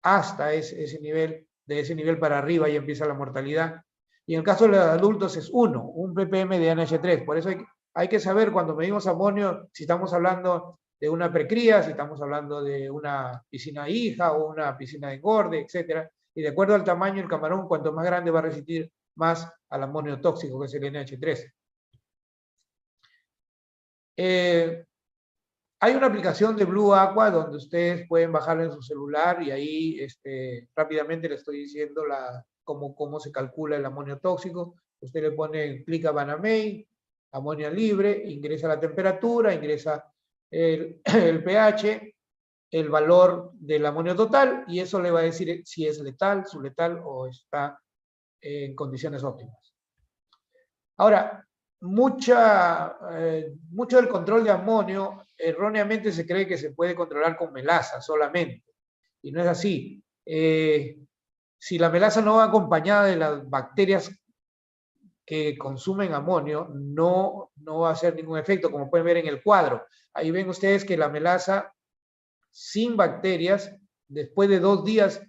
hasta ese nivel, de ese nivel para arriba y empieza la mortalidad. Y en el caso de los adultos es 1, un ppm de NH3. Por eso hay que saber cuando medimos amonio si estamos hablando de una precría, si estamos hablando de una piscina hija o una piscina de engorde, etc. Y de acuerdo al tamaño del camarón, cuanto más grande va a resistir más al amonio tóxico, que es el NH3. Hay una aplicación de Blue Aqua donde ustedes pueden bajarla en su celular y ahí rápidamente le estoy diciendo cómo se calcula el amonio tóxico. Usted le pone clic a Banamey, amonio libre, ingresa la temperatura, ingresa el pH, el valor del amonio total y eso le va a decir si es letal, subletal o está en condiciones óptimas. Ahora, mucho del control de amonio erróneamente se cree que se puede controlar con melaza solamente, y no es así. Si la melaza no va acompañada de las bacterias que consumen amonio, no va a hacer ningún efecto, como pueden ver en el cuadro. Ahí ven ustedes que la melaza sin bacterias, después de 2 días,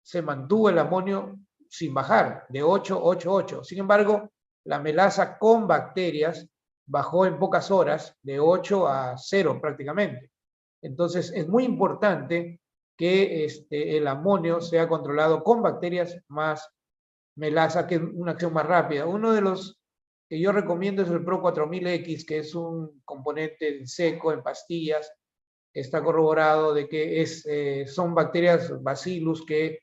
se mantuvo el amonio sin bajar, de 8, 8, 8. Sin embargo, la melaza con bacterias bajó en pocas horas, de 8 a 0 prácticamente. Entonces, es muy importante que el amonio sea controlado con bacterias más melaza, que es una acción más rápida. Uno de los que yo recomiendo es el Pro 4000X, que es un componente en seco, en pastillas. Está corroborado de que son bacterias Bacillus que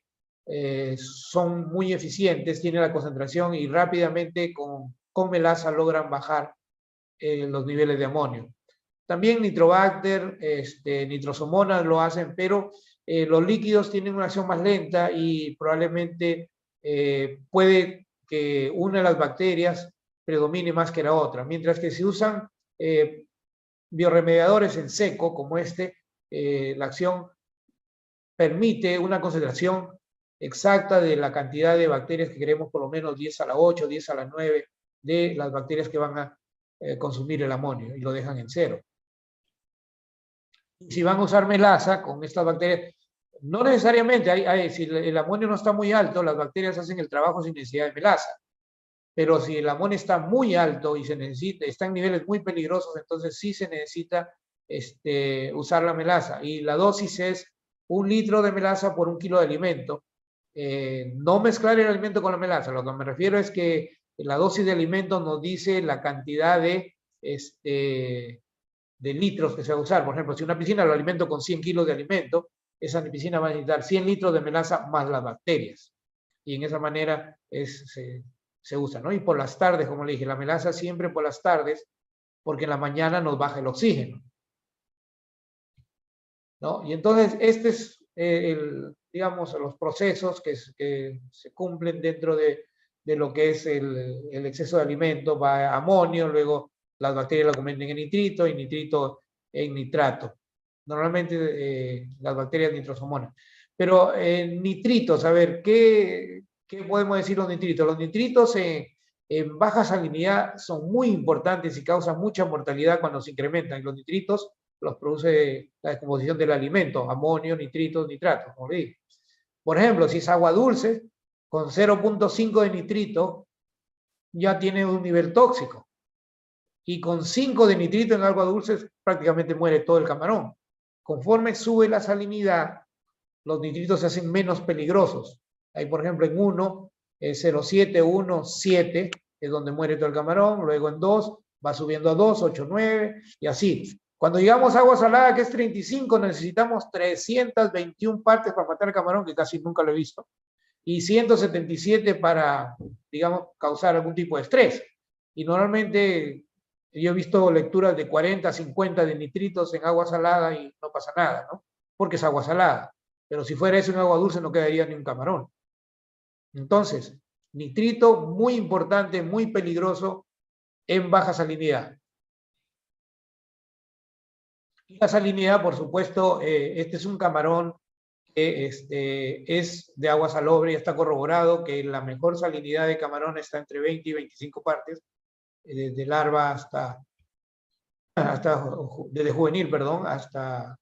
son muy eficientes, tienen la concentración y rápidamente con melaza logran bajar los niveles de amonio. También Nitrobacter, Nitrosomonas lo hacen, pero los líquidos tienen una acción más lenta y probablemente puede que una de las bacterias predomine más que la otra. Mientras que si usan bioremediadores en seco, como la acción permite una concentración exacta de la cantidad de bacterias que queremos, por lo menos 10 a la 8, 10 a la 9 de las bacterias que van a consumir el amonio y lo dejan en 0. Si van a usar melaza con estas bacterias, no necesariamente, si el amonio no está muy alto, las bacterias hacen el trabajo sin necesidad de melaza. Pero si el amonio está muy alto y está en niveles muy peligrosos, entonces sí se necesita usar la melaza. Y la dosis es 1 litro de melaza por 1 kilo de alimento. No mezclar el alimento con la melaza. Lo que me refiero es que la dosis de alimento nos dice la cantidad de litros que se va a usar. Por ejemplo, si una piscina lo alimento con 100 kilos de alimento, esa piscina va a necesitar 100 litros de melaza más las bacterias. Y en esa manera se usa, ¿no? Y por las tardes, como le dije, la melaza siempre por las tardes, porque en la mañana nos baja el oxígeno, ¿no? Y entonces, este es, digamos, los procesos que se cumplen dentro de lo que es el exceso de alimento. Va amonio, luego las bacterias lo convierten en nitrito y nitrito en nitrato. Normalmente las bacterias nitrosomonas. Pero nitritos, a ver, ¿qué podemos decir los nitritos? Los nitritos en baja salinidad son muy importantes y causan mucha mortalidad cuando se incrementan. Y los nitritos los produce la descomposición del alimento, amonio, nitritos, nitratos, como le dije. Por ejemplo, si es agua dulce, con 0.5 de nitrito, ya tiene un nivel tóxico. Y con 5 de nitrito en agua dulce, prácticamente muere todo el camarón. Conforme sube la salinidad, los nitritos se hacen menos peligrosos. Ahí, por ejemplo, en 1, 0,7, 1, 7, es donde muere todo el camarón. Luego en 2, va subiendo a 2, 8, 9, y así. Cuando llegamos a agua salada, que es 35, necesitamos 321 partes para matar al camarón, que casi nunca lo he visto, y 177 para, digamos, causar algún tipo de estrés. Y normalmente yo he visto lecturas de 40, 50 de nitritos en agua salada y no pasa nada, ¿no? Porque es agua salada. Pero si fuera eso en agua dulce no quedaría ni un camarón. Entonces, nitrito muy importante, muy peligroso en baja salinidad. Y la salinidad, por supuesto, este es un camarón que es de agua salobre y está corroborado que la mejor salinidad de camarón está entre 20 y 25 partes, desde larva hasta desde juvenil, perdón, hasta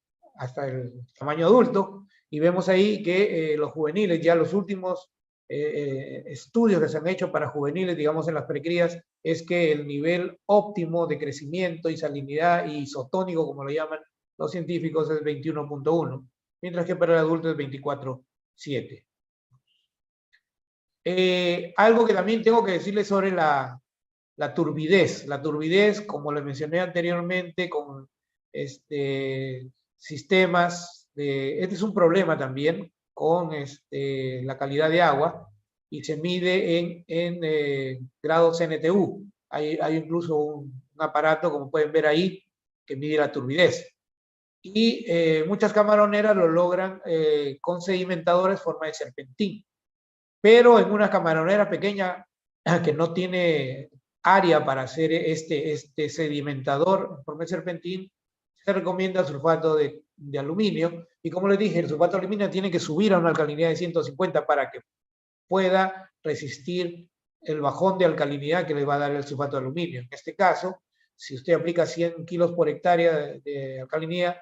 el tamaño adulto. Y vemos ahí que los juveniles, ya los últimos estudios que se han hecho para juveniles, digamos en las precrías, es que el nivel óptimo de crecimiento y salinidad y isotónico, como lo llaman los científicos, es 21.1, mientras que para el adulto es 24.7. Algo que también tengo que decirles sobre la turbidez. La turbidez, como les mencioné anteriormente, con sistemas este es un problema también con la calidad de agua y se mide en grados NTU. Hay incluso un aparato, como pueden ver ahí, que mide la turbidez. Y muchas camaroneras lo logran con sedimentadores forma de serpentín. Pero en una camaronera pequeña que no tiene área para hacer este sedimentador en forma de serpentín, se recomienda sulfato de aluminio. Y como les dije, el sulfato de aluminio tiene que subir a una alcalinidad de 150 para que pueda resistir el bajón de alcalinidad que le va a dar el sulfato de aluminio. En este caso, si usted aplica 100 kilos por hectárea de alcalinidad,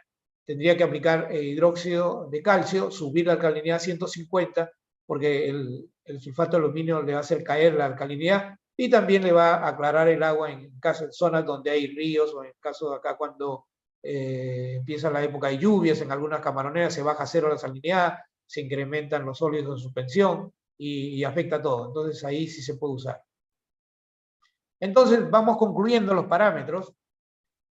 tendría que aplicar hidróxido de calcio, subir la alcalinidad a 150, porque el sulfato de aluminio le va a hacer caer la alcalinidad y también le va a aclarar el agua en caso de zonas donde hay ríos, o en caso de acá cuando empieza la época de lluvias, en algunas camaroneras se baja a cero la salinidad, se incrementan los sólidos en suspensión y afecta todo. Entonces ahí sí se puede usar. Entonces vamos concluyendo los parámetros.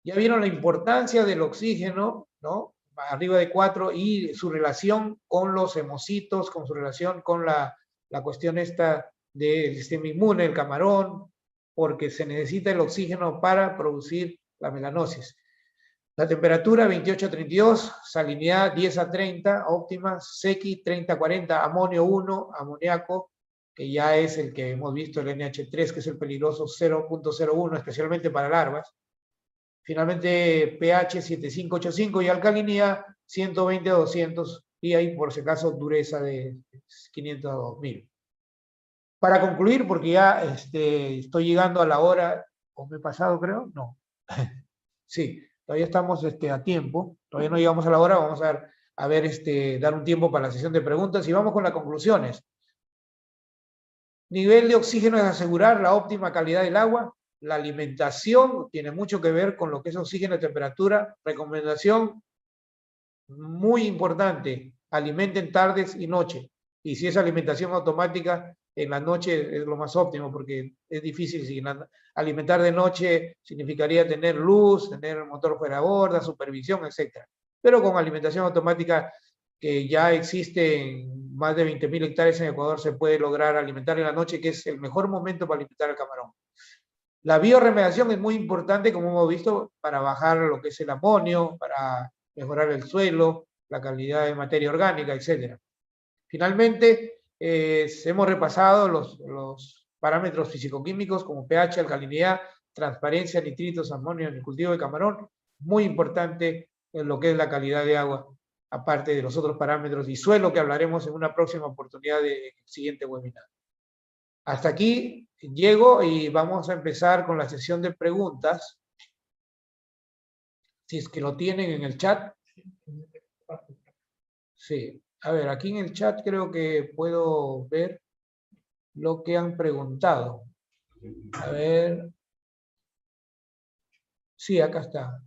Ya vieron la importancia del oxígeno, ¿no? Arriba de 4 y su relación con los hemocitos, con su relación con la cuestión esta del sistema inmune, el camarón, porque se necesita el oxígeno para producir la melanosis. La temperatura 28 a 32, salinidad 10 a 30, óptima, sequi 30 a 40, amonio 1, amoníaco, que ya es el que hemos visto, el NH3, que es el peligroso 0.01, especialmente para larvas. Finalmente, pH 7585 y alcalinidad 120 a 200, y ahí por si acaso dureza de 500 a 2000. Para concluir, porque ya estoy llegando a la hora, ¿o me he pasado creo? No. Sí, todavía estamos a tiempo, todavía no llegamos a la hora, vamos a ver, dar un tiempo para la sesión de preguntas y vamos con las conclusiones. Nivel de oxígeno es asegurar la óptima calidad del agua. La alimentación tiene mucho que ver con lo que es oxígeno y temperatura. Recomendación muy importante, alimenten tardes y noche. Y si es alimentación automática, en la noche es lo más óptimo porque es difícil. Si alimentar de noche significaría tener luz, tener motor fuera de borda, supervisión, etc. Pero con alimentación automática que ya existe en más de 20.000 hectáreas en Ecuador, se puede lograr alimentar en la noche, que es el mejor momento para alimentar al camarón. La bioremediación es muy importante, como hemos visto, para bajar lo que es el amonio, para mejorar el suelo, la calidad de materia orgánica, etc. Finalmente, hemos repasado los parámetros fisicoquímicos como pH, alcalinidad, transparencia, nitritos, amonio en el cultivo de camarón, muy importante en lo que es la calidad de agua, aparte de los otros parámetros y suelo que hablaremos en una próxima oportunidad del siguiente webinar. Hasta aquí llego y vamos a empezar con la sesión de preguntas. Si es que lo tienen en el chat. Sí. A ver, aquí en el chat creo que puedo ver lo que han preguntado. A ver. Sí, acá está.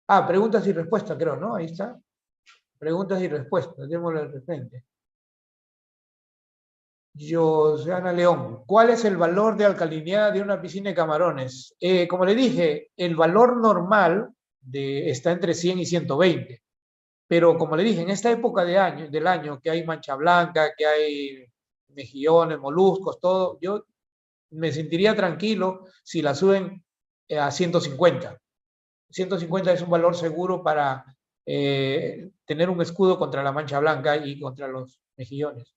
Ah, preguntas y respuestas, creo, ¿no? Ahí está. Preguntas y respuestas, démosle de repente. Josiana León, ¿cuál es el valor de alcalinidad de una piscina de camarones? Como le dije, el valor normal está entre 100 y 120. Pero como le dije, en esta época del año, que hay mancha blanca, que hay mejillones, moluscos, todo, yo me sentiría tranquilo si la suben a 150. 150 es un valor seguro para tener un escudo contra la mancha blanca y contra los mejillones.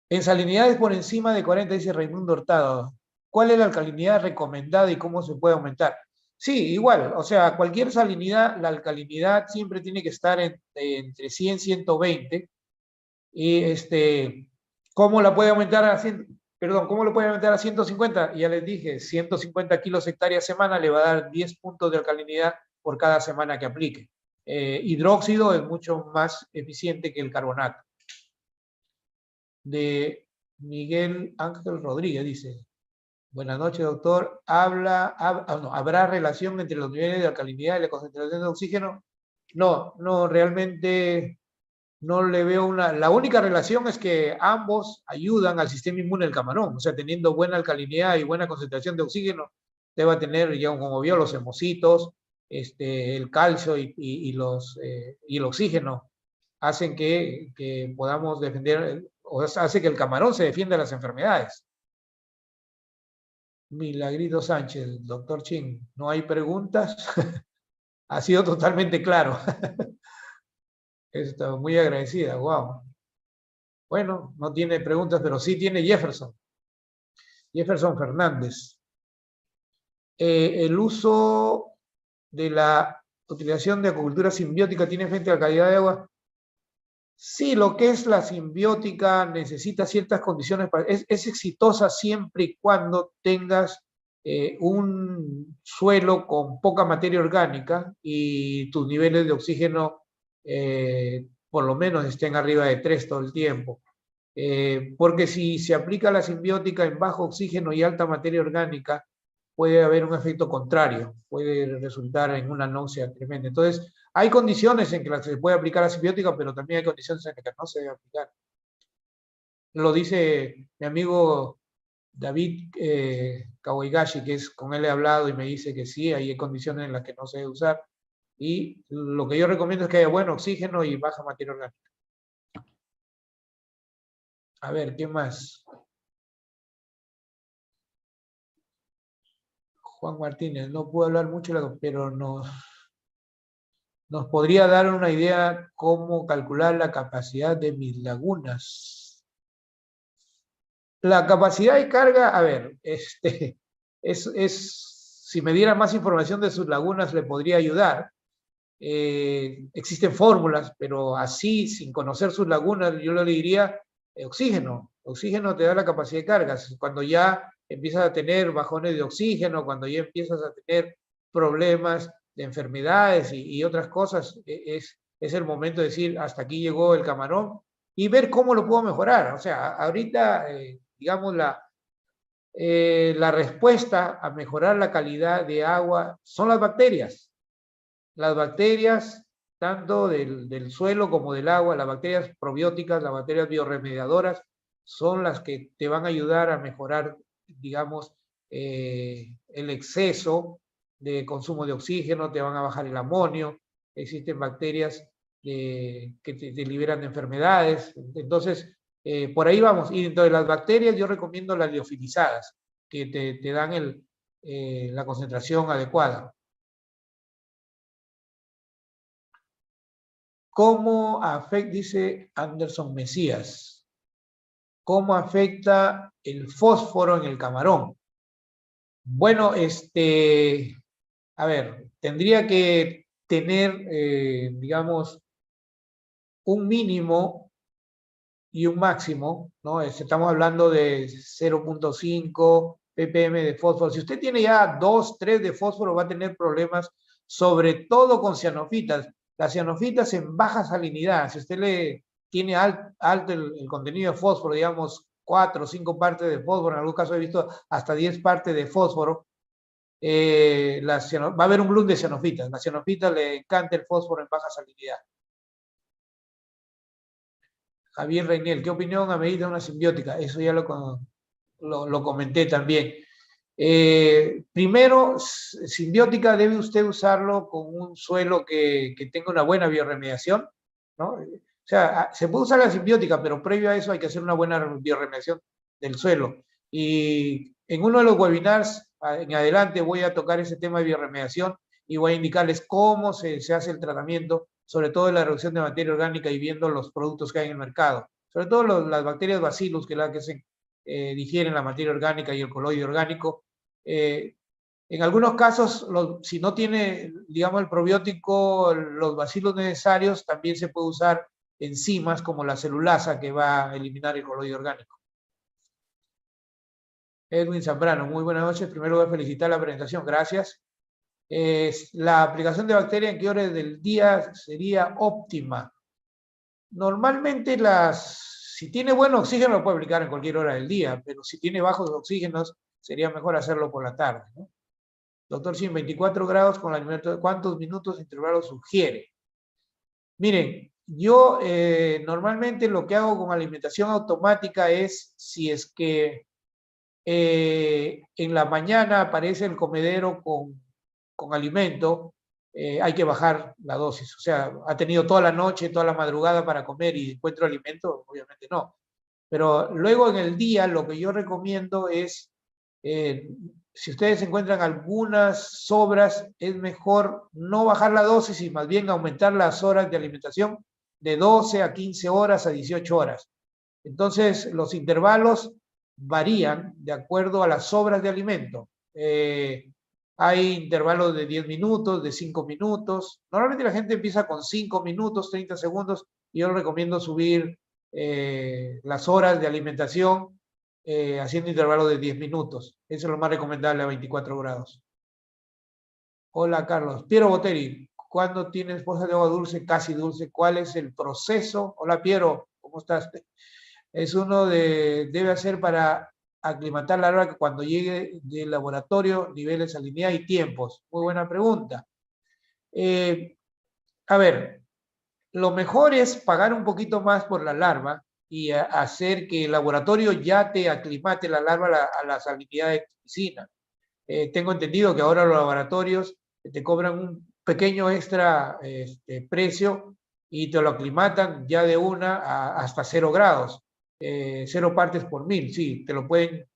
En salinidades por encima de 40, dice Raimundo Hurtado, ¿cuál es la alcalinidad recomendada y cómo se puede aumentar? Sí, igual, o sea, cualquier salinidad, la alcalinidad siempre tiene que estar entre 100 y 120. Y ¿cómo la puede aumentar a 100? Perdón, ¿cómo lo puede aumentar a 150? Ya les dije, 150 kilos hectárea semana le va a dar 10 puntos de alcalinidad por cada semana que aplique. Hidróxido es mucho más eficiente que el carbonato. De Miguel Ángel Rodríguez dice, buenas noches, doctor. ¿Habrá relación entre los niveles de alcalinidad y la concentración de oxígeno? No, no, realmente no le veo la única relación es que ambos ayudan al sistema inmune del camarón, o sea, teniendo buena alcalinidad y buena concentración de oxígeno, te va a tener, ya como vio, los hemocitos, el calcio y el oxígeno hacen que podamos defender, o hace que el camarón se defienda de las enfermedades. Milagrito Sánchez, doctor Chin, ¿no hay preguntas? Ha sido totalmente claro. Estoy muy agradecida, wow. Bueno, no tiene preguntas, pero sí tiene Jefferson. Jefferson Fernández. El uso de la utilización de acuicultura simbiótica tiene efecto en la calidad de agua. Sí, lo que es la simbiótica necesita ciertas condiciones. Es exitosa siempre y cuando tengas un suelo con poca materia orgánica y tus niveles de oxígeno por lo menos estén arriba de 3 todo el tiempo. Porque si se aplica la simbiótica en bajo oxígeno y alta materia orgánica, puede haber un efecto contrario, puede resultar en una náusea tremenda. Entonces, hay condiciones en que se puede aplicar la simbiótica, pero también hay condiciones en que no se debe aplicar. Lo dice mi amigo David Kawaigashi, que con él he hablado y me dice que sí, hay condiciones en las que no se debe usar. Y lo que yo recomiendo es que haya buen oxígeno y baja materia orgánica. A ver, ¿qué más? Juan Martínez, no puedo hablar mucho, pero nos podría dar una idea cómo calcular la capacidad de mis lagunas. La capacidad de carga, a ver, si me diera más información de sus lagunas le podría ayudar. Existen fórmulas, pero así, sin conocer sus lagunas, yo le diría oxígeno. Oxígeno te da la capacidad de carga. Cuando ya empiezas a tener bajones de oxígeno, cuando ya empiezas a tener problemas de enfermedades y otras cosas, es el momento de decir, hasta aquí llegó el camarón y ver cómo lo puedo mejorar. O sea, ahorita, digamos, la respuesta a mejorar la calidad de agua son las bacterias. Las bacterias, tanto del suelo como del agua, las bacterias probióticas, las bacterias bioremediadoras, son las que te van a ayudar a mejorar, digamos, el exceso de consumo de oxígeno, te van a bajar el amonio, existen bacterias que te liberan de enfermedades. Entonces, por ahí vamos. Y dentro de las bacterias yo recomiendo las liofilizadas, que te dan la concentración adecuada. ¿Cómo afecta, dice Anderson Mesías, cómo afecta el fósforo en el camarón? Bueno, a ver, tendría que tener, digamos, un mínimo y un máximo, ¿no? Estamos hablando de 0.5 ppm de fósforo. Si usted tiene ya 2, 3 de fósforo, va a tener problemas, sobre todo con cianofitas. Las cianofitas en baja salinidad, si usted le tiene alto el contenido de fósforo, digamos 4 o 5 partes de fósforo, en algún caso he visto hasta 10 partes de fósforo, va a haber un bloom de cianofitas. La cianofita le encanta el fósforo en baja salinidad. Javier Reynel, ¿qué opinión a medida de una simbiótica? Eso ya lo comenté también. Primero, simbiótica debe usted usarlo con un suelo que tenga una buena bioremediación, ¿no? O sea, se puede usar la simbiótica, pero previo a eso hay que hacer una buena bioremediación del suelo. Y en uno de los webinars en adelante voy a tocar ese tema de bioremediación y voy a indicarles cómo se hace el tratamiento, sobre todo en la reducción de materia orgánica y viendo los productos que hay en el mercado. Sobre todo las bacterias bacillus, que es la que se digieren la materia orgánica y el coloide orgánico. En algunos casos, si no tiene, digamos, el probiótico, los bacilos necesarios, también se puede usar enzimas como la celulasa que va a eliminar el coloide orgánico. Edwin Zambrano, muy buenas noches. Primero voy a felicitar la presentación, gracias. La aplicación de bacteria en qué horas del día sería óptima. Normalmente si tiene buen oxígeno lo puede aplicar en cualquier hora del día, pero si tiene bajos oxígenos sería mejor hacerlo por la tarde, ¿no? Doctor Sin, 24 grados con la alimentación, ¿cuántos minutos de intervalo sugiere? Miren, yo normalmente lo que hago con alimentación automática es, si es que en la mañana aparece el comedero con alimento, hay que bajar la dosis. O sea, ha tenido toda la noche, toda la madrugada para comer y encuentro alimento, obviamente no. Pero luego en el día lo que yo recomiendo es, si ustedes encuentran algunas sobras, es mejor no bajar la dosis y más bien aumentar las horas de alimentación de 12 a 15 horas a 18 horas. Entonces, los intervalos varían de acuerdo a las sobras de alimento. Hay intervalos de 10 minutos, de 5 minutos. Normalmente la gente empieza con 5 minutos, 30 segundos, y yo recomiendo subir las horas de alimentación haciendo intervalos de 10 minutos. Eso es lo más recomendable a 24 grados. Hola, Carlos. Piero Boteri, ¿cuándo tienes esposa de agua dulce, casi dulce? ¿Cuál es el proceso? Hola, Piero, ¿cómo estás? Debe hacer para aclimatar la larva cuando llegue del laboratorio, niveles de salinidad y tiempos. Muy buena pregunta. A ver, lo mejor es pagar un poquito más por la larva y hacer que el laboratorio ya te aclimate la larva a la salinidad de tu piscina. Tengo entendido que ahora los laboratorios te cobran un pequeño extra precio y te lo aclimatan ya de hasta 0 grados. 0 partes por 1000, sí, te lo pueden.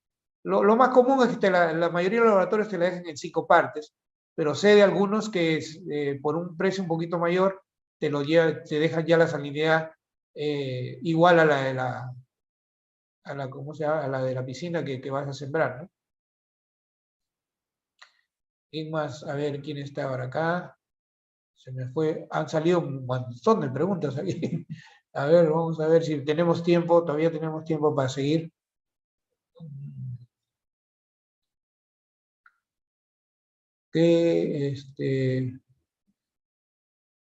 Lo más común es que la mayoría de los laboratorios te la dejan en 5 partes, pero sé de algunos que por un precio un poquito mayor te dejan ya la salinidad igual a la de ¿cómo se llama? A la de la piscina que vas a sembrar, ¿no? ¿Quién más? A ver, ¿quién está ahora acá? Se me fue. Han salido un montón de preguntas aquí. A ver, vamos a ver si tenemos tiempo. Todavía tenemos tiempo para seguir.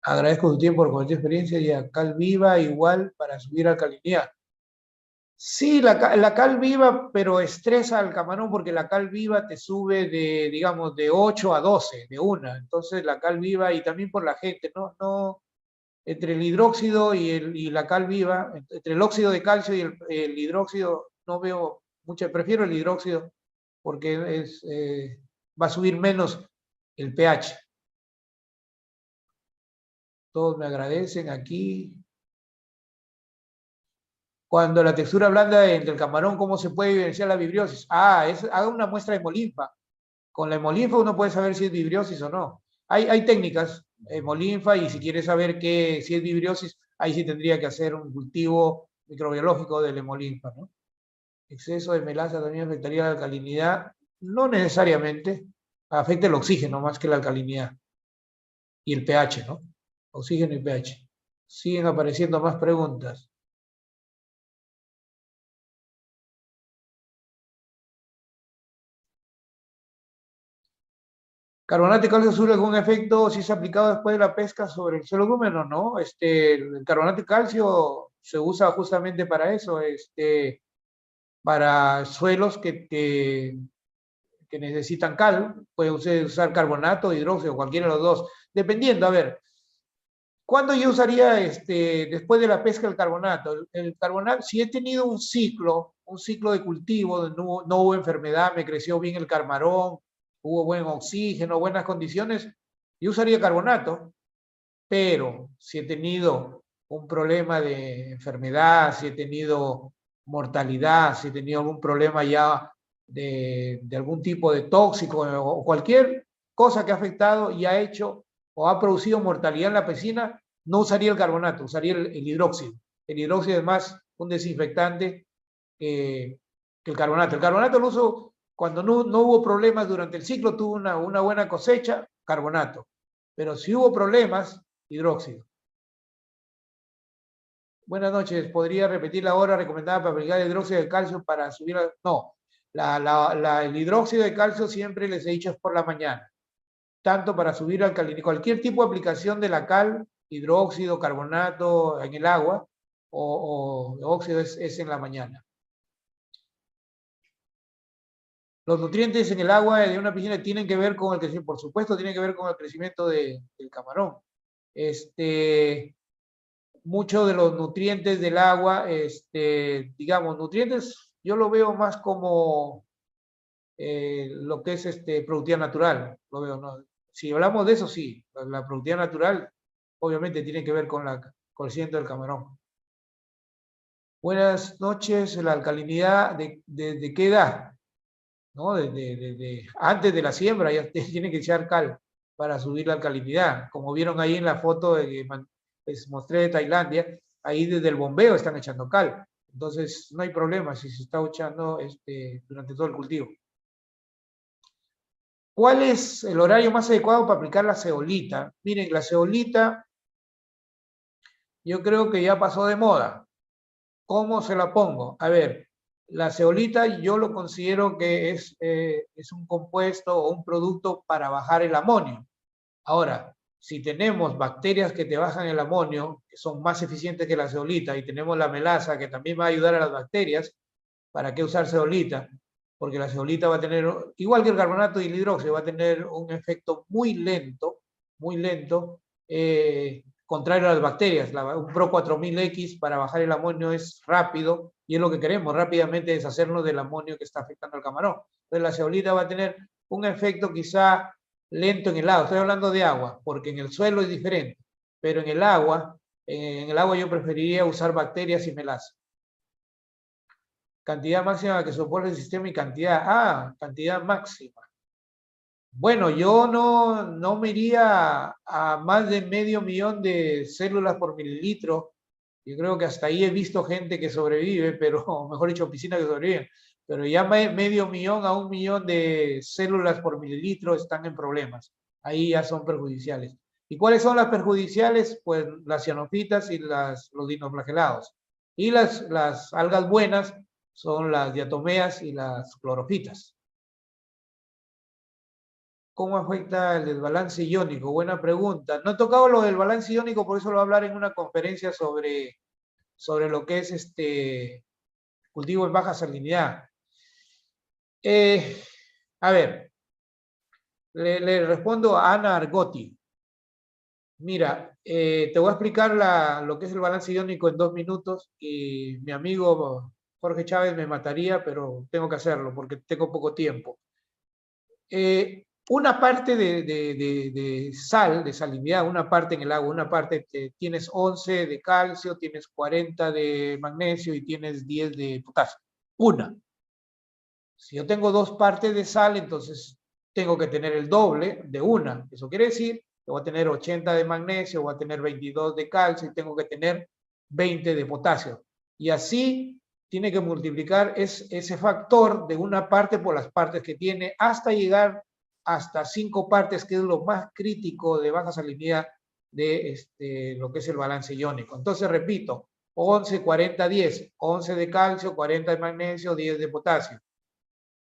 Agradezco tu tiempo por compartir experiencia y a cal viva igual para subir alcalinidad. Sí, la cal viva, pero estresa al camarón porque la cal viva te sube digamos, de 8 a 12, de una. Entonces la cal viva, y también por la gente, no, entre el hidróxido y la cal viva, entre el óxido de calcio y el hidróxido, no veo mucho, prefiero el hidróxido porque va a subir menos el pH. Todos me agradecen aquí. Cuando la textura blanda del camarón, ¿cómo se puede evidenciar la vibriosis? Haga una muestra de hemolinfa. Con la hemolinfa uno puede saber si es vibriosis o no. Hay técnicas, hemolinfa, y si quiere saber si es vibriosis, ahí sí tendría que hacer un cultivo microbiológico del hemolinfa, ¿no? Exceso de melaza también afectaría la alcalinidad. No necesariamente, afecta el oxígeno más que la alcalinidad. Y el pH, ¿no? Oxígeno y pH. Siguen apareciendo más preguntas. ¿Carbonato de calcio surge algún efecto si es aplicado después de la pesca sobre el suelo húmedo? No, el carbonato de calcio se usa justamente para eso, para suelos que necesitan cal, puede usar carbonato, hidróxido, cualquiera de los dos, dependiendo, a ver, ¿cuándo yo usaría después de la pesca el carbonato? El carbonato, si he tenido un ciclo de cultivo, donde no hubo enfermedad, me creció bien el camarón, hubo buen oxígeno, buenas condiciones, yo usaría carbonato, pero si he tenido un problema de enfermedad, si he tenido mortalidad, si he tenido algún problema ya de algún tipo de tóxico o cualquier cosa que ha afectado y ha hecho o ha producido mortalidad en la piscina, no usaría el carbonato, usaría el hidróxido. El hidróxido es más un desinfectante que el carbonato. El carbonato lo uso cuando no hubo problemas durante el ciclo, tuvo una buena cosecha, carbonato. Pero si hubo problemas, hidróxido. Buenas noches, ¿podría repetir la hora recomendada para aplicar el hidróxido de calcio para subir? No, el hidróxido de calcio siempre les he dicho es por la mañana, tanto para subir alcalinidad, cualquier tipo de aplicación de la cal, hidróxido, carbonato en el agua o óxido es en la mañana. Los nutrientes en el agua de una piscina tienen que ver con el crecimiento, por supuesto, tienen que ver con el crecimiento del camarón. Muchos de los nutrientes del agua, digamos, nutrientes, yo lo veo más como lo que es productividad natural, lo veo, ¿no? Si hablamos de eso, sí, la productividad natural obviamente tiene que ver con el crecimiento del camarón. Buenas noches, la alcalinidad, ¿de qué edad? ¿No? Antes de la siembra ya tiene que echar cal para subir la alcalinidad, como vieron ahí en la foto que les mostré de Tailandia, ahí desde el bombeo están echando cal, entonces no hay problema si se está echando durante todo el cultivo. ¿Cuál es el horario más adecuado para aplicar la zeolita? Miren, la zeolita yo creo que ya pasó de moda. ¿Cómo se la pongo? A ver, la zeolita yo lo considero que es un compuesto o un producto para bajar el amonio. Ahora, si tenemos bacterias que te bajan el amonio, que son más eficientes que la zeolita, y tenemos la melaza que también va a ayudar a las bacterias, ¿para qué usar zeolita? Porque la zeolita va a tener, igual que el carbonato y el hidróxido, va a tener un efecto muy lento, contrario a las bacterias. Un Pro 4000X para bajar el amonio es rápido y es lo que queremos, rápidamente deshacernos del amonio que está afectando al camarón. Entonces la zeolita va a tener un efecto quizá lento en el agua. Estoy hablando de agua, porque en el suelo es diferente, pero en el agua yo preferiría usar bacterias y melaza. Cantidad máxima que soporte el sistema y cantidad máxima. Bueno, yo no me iría a más de 500.000 de células por mililitro. Yo creo que hasta ahí he visto gente que sobrevive, pero, mejor dicho, piscinas que sobreviven. Pero ya 500.000 a 1.000.000 de células por mililitro están en problemas. Ahí ya son perjudiciales. ¿Y cuáles son las perjudiciales? Pues las cianofitas y los dinoflagelados. Y las algas buenas son las diatomeas y las clorofitas. ¿Cómo afecta el desbalance iónico? Buena pregunta. No he tocado lo del balance iónico, por eso lo voy a hablar en una conferencia sobre lo que es cultivo en baja salinidad. A ver, le respondo a Ana Argotti. Mira, te voy a explicar lo que es el balance iónico en 2 minutos y mi amigo Jorge Chávez me mataría, pero tengo que hacerlo porque tengo poco tiempo. Una parte de sal, de salinidad, una parte en el agua, una parte tienes 11 de calcio, tienes 40 de magnesio y tienes 10 de potasio. Una. Si yo tengo 2 partes de sal, entonces tengo que tener el doble de una. Eso quiere decir que voy a tener 80 de magnesio, voy a tener 22 de calcio y tengo que tener 20 de potasio. Y así tiene que multiplicar ese factor de una parte por las partes que tiene hasta llegar hasta 5 partes, que es lo más crítico de baja salinidad de lo que es el balance iónico. Entonces, repito, 11, 40, 10. 11 de calcio, 40 de magnesio, 10 de potasio.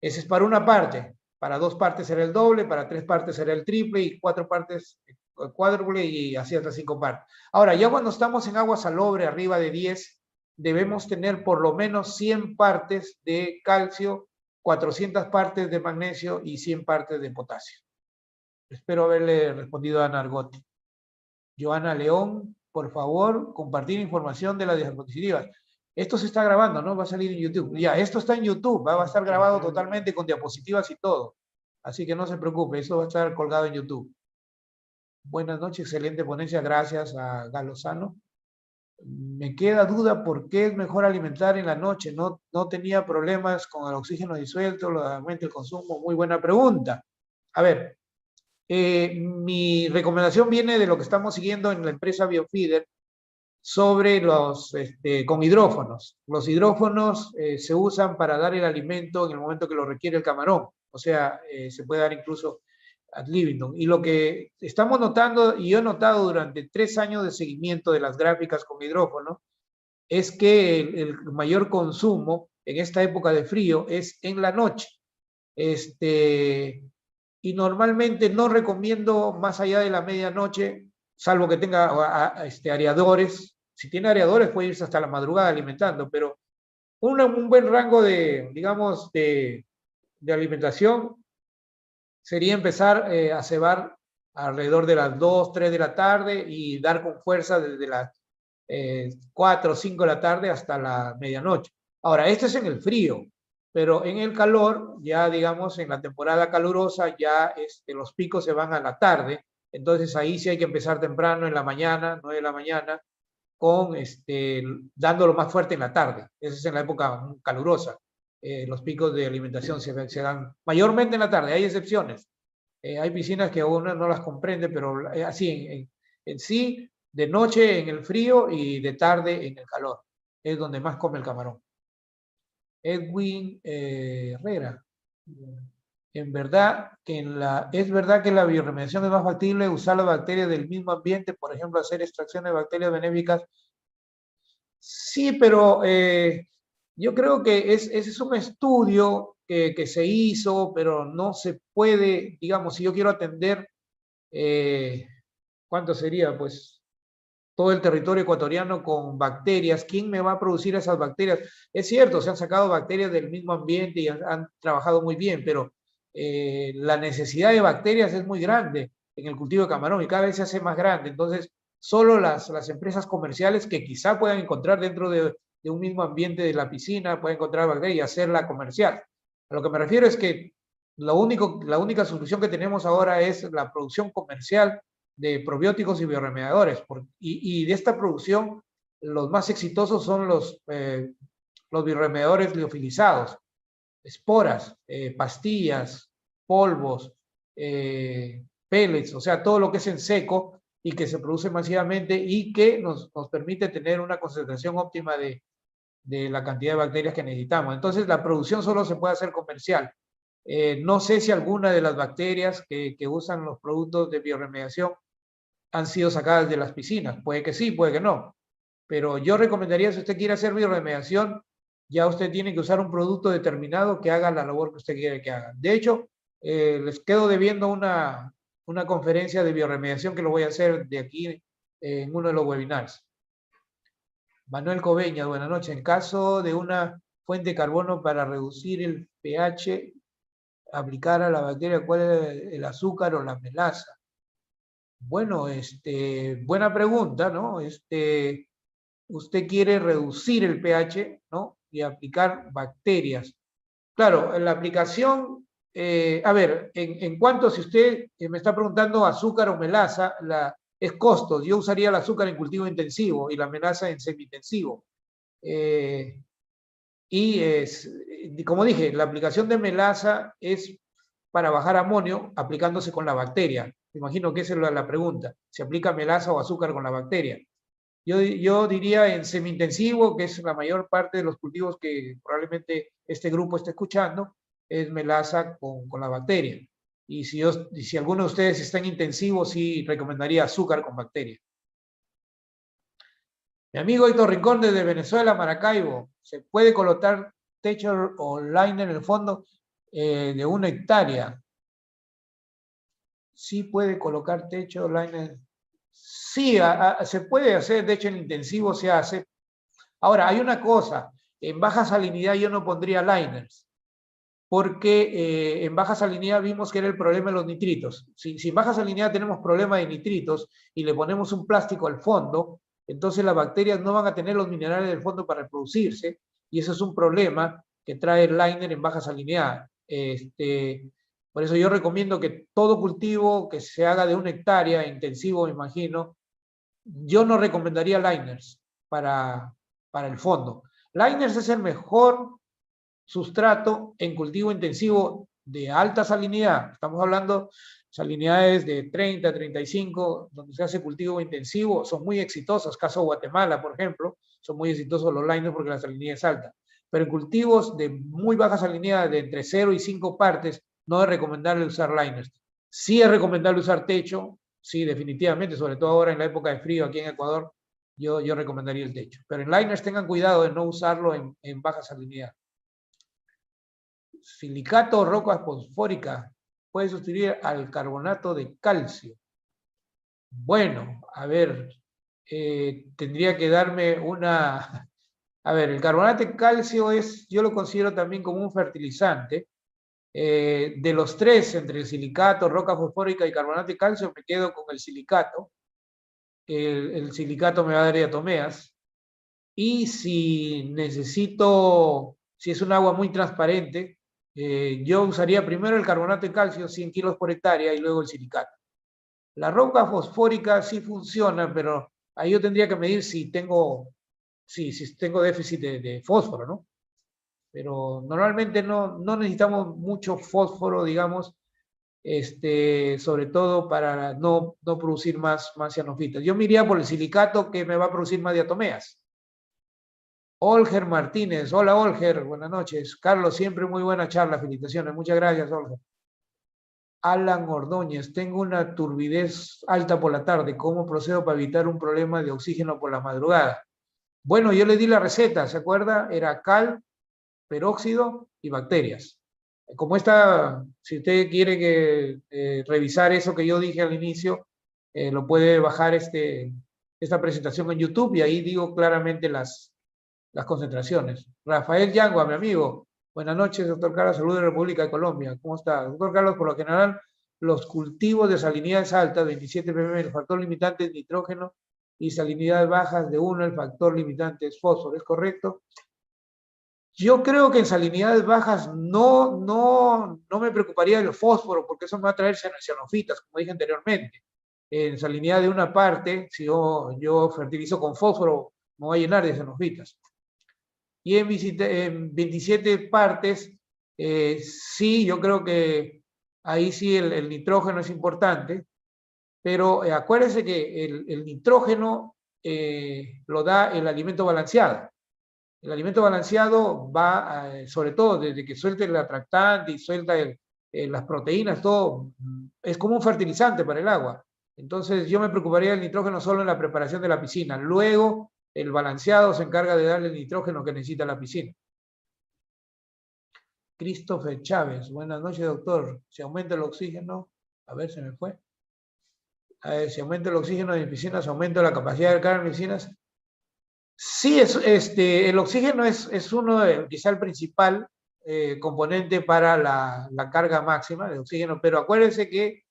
Ese es para una parte. para 2 partes será el doble, para 3 partes será el triple y 4 partes el cuádruple y así hasta 5 partes. Ahora, ya cuando estamos en agua salobre arriba de 10, debemos tener por lo menos 100 partes de calcio, 400 partes de magnesio y 100 partes de potasio. Espero haberle respondido a Ana Argote. Joana León, por favor, compartir información de las diapositivas. Esto se está grabando, ¿no? Va a salir en YouTube. Ya, esto está en YouTube, va a estar grabado totalmente con diapositivas y todo. Así que no se preocupe, eso va a estar colgado en YouTube. Buenas noches, excelente ponencia, gracias a Galo Sano. Me queda duda por qué es mejor alimentar en la noche. No tenía problemas con el oxígeno disuelto, el consumo. Muy buena pregunta. A ver, mi recomendación viene de lo que estamos siguiendo en la empresa Biofeeder sobre los con hidrófonos. Los hidrófonos se usan para dar el alimento en el momento que lo requiere el camarón. O sea, se puede dar incluso ad libitum. Y lo que estamos notando, y yo he notado durante 3 años de seguimiento de las gráficas con hidrófono, es que el mayor consumo en esta época de frío es en la noche. Y normalmente no recomiendo más allá de la medianoche, salvo que tenga areadores. Si tiene areadores puede irse hasta la madrugada alimentando, pero un buen rango de, digamos, de alimentación sería empezar a cebar alrededor de las 2, 3 de la tarde y dar con fuerza desde las 4 o 5 de la tarde hasta la medianoche. Ahora, esto es en el frío, pero en el calor, ya digamos, en la temporada calurosa, ya los picos se van a la tarde, entonces ahí sí hay que empezar temprano en la mañana, 9 de la mañana, con dándolo más fuerte en la tarde. Esa es en la época calurosa. Los picos de alimentación se dan mayormente en la tarde, hay excepciones. Hay piscinas que uno no las comprende, pero así en sí, de noche en el frío y de tarde en el calor. Es donde más come el camarón. Edwin Herrera. Es verdad que la bioremediación es más factible usar las bacterias del mismo ambiente, por ejemplo, hacer extracciones de bacterias benéficas. Sí, pero yo creo que ese es un estudio que se hizo, pero no se puede, digamos, si yo quiero atender, ¿cuánto sería? Pues todo el territorio ecuatoriano con bacterias. ¿Quién me va a producir esas bacterias? Es cierto, se han sacado bacterias del mismo ambiente y han trabajado muy bien, pero la necesidad de bacterias es muy grande en el cultivo de camarón y cada vez se hace más grande. Entonces, solo las empresas comerciales que quizá puedan encontrar dentro de un mismo ambiente de la piscina, pueden encontrar bacterias y hacerla comercial. A lo que me refiero es que la única solución que tenemos ahora es la producción comercial de probióticos y bioremediadores. Y de esta producción, los más exitosos son los bioremediadores liofilizados, esporas, pastillas, polvos, pellets, o sea, todo lo que es en seco y que se produce masivamente y que nos permite tener una concentración óptima de la cantidad de bacterias que necesitamos. Entonces, la producción solo se puede hacer comercial. No sé si alguna de las bacterias que usan los productos de bioremediación han sido sacadas de las piscinas. Puede que sí, puede que no. Pero yo recomendaría, si usted quiere hacer bioremediación, ya usted tiene que usar un producto determinado que haga la labor que usted quiere que haga. De hecho, les quedo debiendo una conferencia de bioremediación que lo voy a hacer de aquí en uno de los webinars. Manuel Coveña, buenas noches. En caso de una fuente de carbono para reducir el pH, aplicar a la bacteria, ¿cuál es el azúcar o la melaza? Bueno, buena pregunta, ¿no? Usted quiere reducir el pH, ¿no? Y aplicar bacterias. Claro, la aplicación, a ver, en cuanto si usted me está preguntando azúcar o melaza, es costos. Yo usaría el azúcar en cultivo intensivo y la melaza en semi-intensivo. Como dije, la aplicación de melaza es para bajar amonio aplicándose con la bacteria. Me imagino que esa es la pregunta. ¿Se aplica melaza o azúcar con la bacteria? Yo diría en semi-intensivo, que es la mayor parte de los cultivos que probablemente este grupo esté escuchando, es melaza con la bacteria. Y si alguno de ustedes está en intensivo, sí recomendaría azúcar con bacteria. Mi amigo Héctor Rincón desde Venezuela, Maracaibo, ¿se puede colocar techo o liner en el fondo? de 1 hectárea. Sí puede colocar techo, liner. Sí, se puede hacer, de hecho en intensivo se hace. Ahora, hay una cosa, en baja salinidad yo no pondría liners, porque en baja salinidad vimos que era el problema de los nitritos. Si en baja salinidad tenemos problema de nitritos y le ponemos un plástico al fondo, entonces las bacterias no van a tener los minerales del fondo para reproducirse, y eso es un problema que trae el liner en baja salinidad. Por eso yo recomiendo que todo cultivo que se haga de 1 hectárea, intensivo me imagino, yo no recomendaría liners para el fondo. Liners es el mejor sustrato en cultivo intensivo de alta salinidad. Estamos hablando salinidades de 30, 35, donde se hace cultivo intensivo, son muy exitosos. Caso Guatemala, por ejemplo, son muy exitosos los liners porque la salinidad es alta. Pero en cultivos de muy baja salinidad, de entre 0 y 5 partes, no es recomendable usar liners. Sí es recomendable usar techo, sí, definitivamente, sobre todo ahora en la época de frío aquí en Ecuador, yo recomendaría el techo. Pero en liners tengan cuidado de no usarlo en baja salinidad. Silicato o roca fosfórica puede sustituir al carbonato de calcio. Bueno, a ver, tendría que darme una... A ver, el carbonato de calcio yo lo considero también como un fertilizante. De los tres, entre el silicato, roca fosfórica y carbonato de calcio, me quedo con el silicato. El silicato me va a dar diatomeas. Y si necesito, si es un agua muy transparente, yo usaría primero el carbonato de calcio, 100 kilos por hectárea, y luego el silicato. La roca fosfórica sí funciona, pero ahí yo tendría que medir si tengo déficit de fósforo, ¿no? Pero normalmente no necesitamos mucho fósforo, digamos, sobre todo para no producir más cianofitas. Yo me iría por el silicato, que me va a producir más diatomeas. Olger Martínez, hola Olger, buenas noches. Carlos, siempre muy buena charla, felicitaciones, muchas gracias Olger. Alan Ordóñez, tengo una turbidez alta por la tarde, ¿cómo procedo para evitar un problema de oxígeno por la madrugada? Bueno, yo le di la receta, ¿se acuerda? Era cal, peróxido y bacterias. Como esta, si usted quiere revisar eso que yo dije al inicio, lo puede bajar esta presentación en YouTube, y ahí digo claramente las concentraciones. Rafael Yangua, mi amigo. Buenas noches, doctor Carlos. Saludos de República de Colombia. ¿Cómo está? Doctor Carlos, por lo general, los cultivos de salinidades altas, 27 ppm, el factor limitante es nitrógeno, y salinidades bajas de 1, el factor limitante es fósforo. ¿Es correcto? Yo creo que en salinidades bajas no me preocuparía del fósforo, porque eso me va a traer cianofitas, como dije anteriormente. En salinidad de 1 parte, si yo fertilizo con fósforo, me voy a llenar de cianofitas. Y en 27 partes, sí, yo creo que ahí sí el nitrógeno es importante, pero acuérdense que el nitrógeno lo da el alimento balanceado. El alimento balanceado va, sobre todo desde que suelta el atractante y suelta las proteínas, todo, es como un fertilizante para el agua. Entonces yo me preocuparía del nitrógeno solo en la preparación de la piscina. Luego el balanceado se encarga de darle el nitrógeno que necesita la piscina. Christopher Chávez, buenas noches doctor. ¿Se aumenta el oxígeno? A ver, se me fue. Si aumenta el oxígeno en piscinas, ¿se aumenta la capacidad de carga en piscinas? Sí, el oxígeno es uno quizá el principal componente para la carga máxima de oxígeno, pero acuérdense que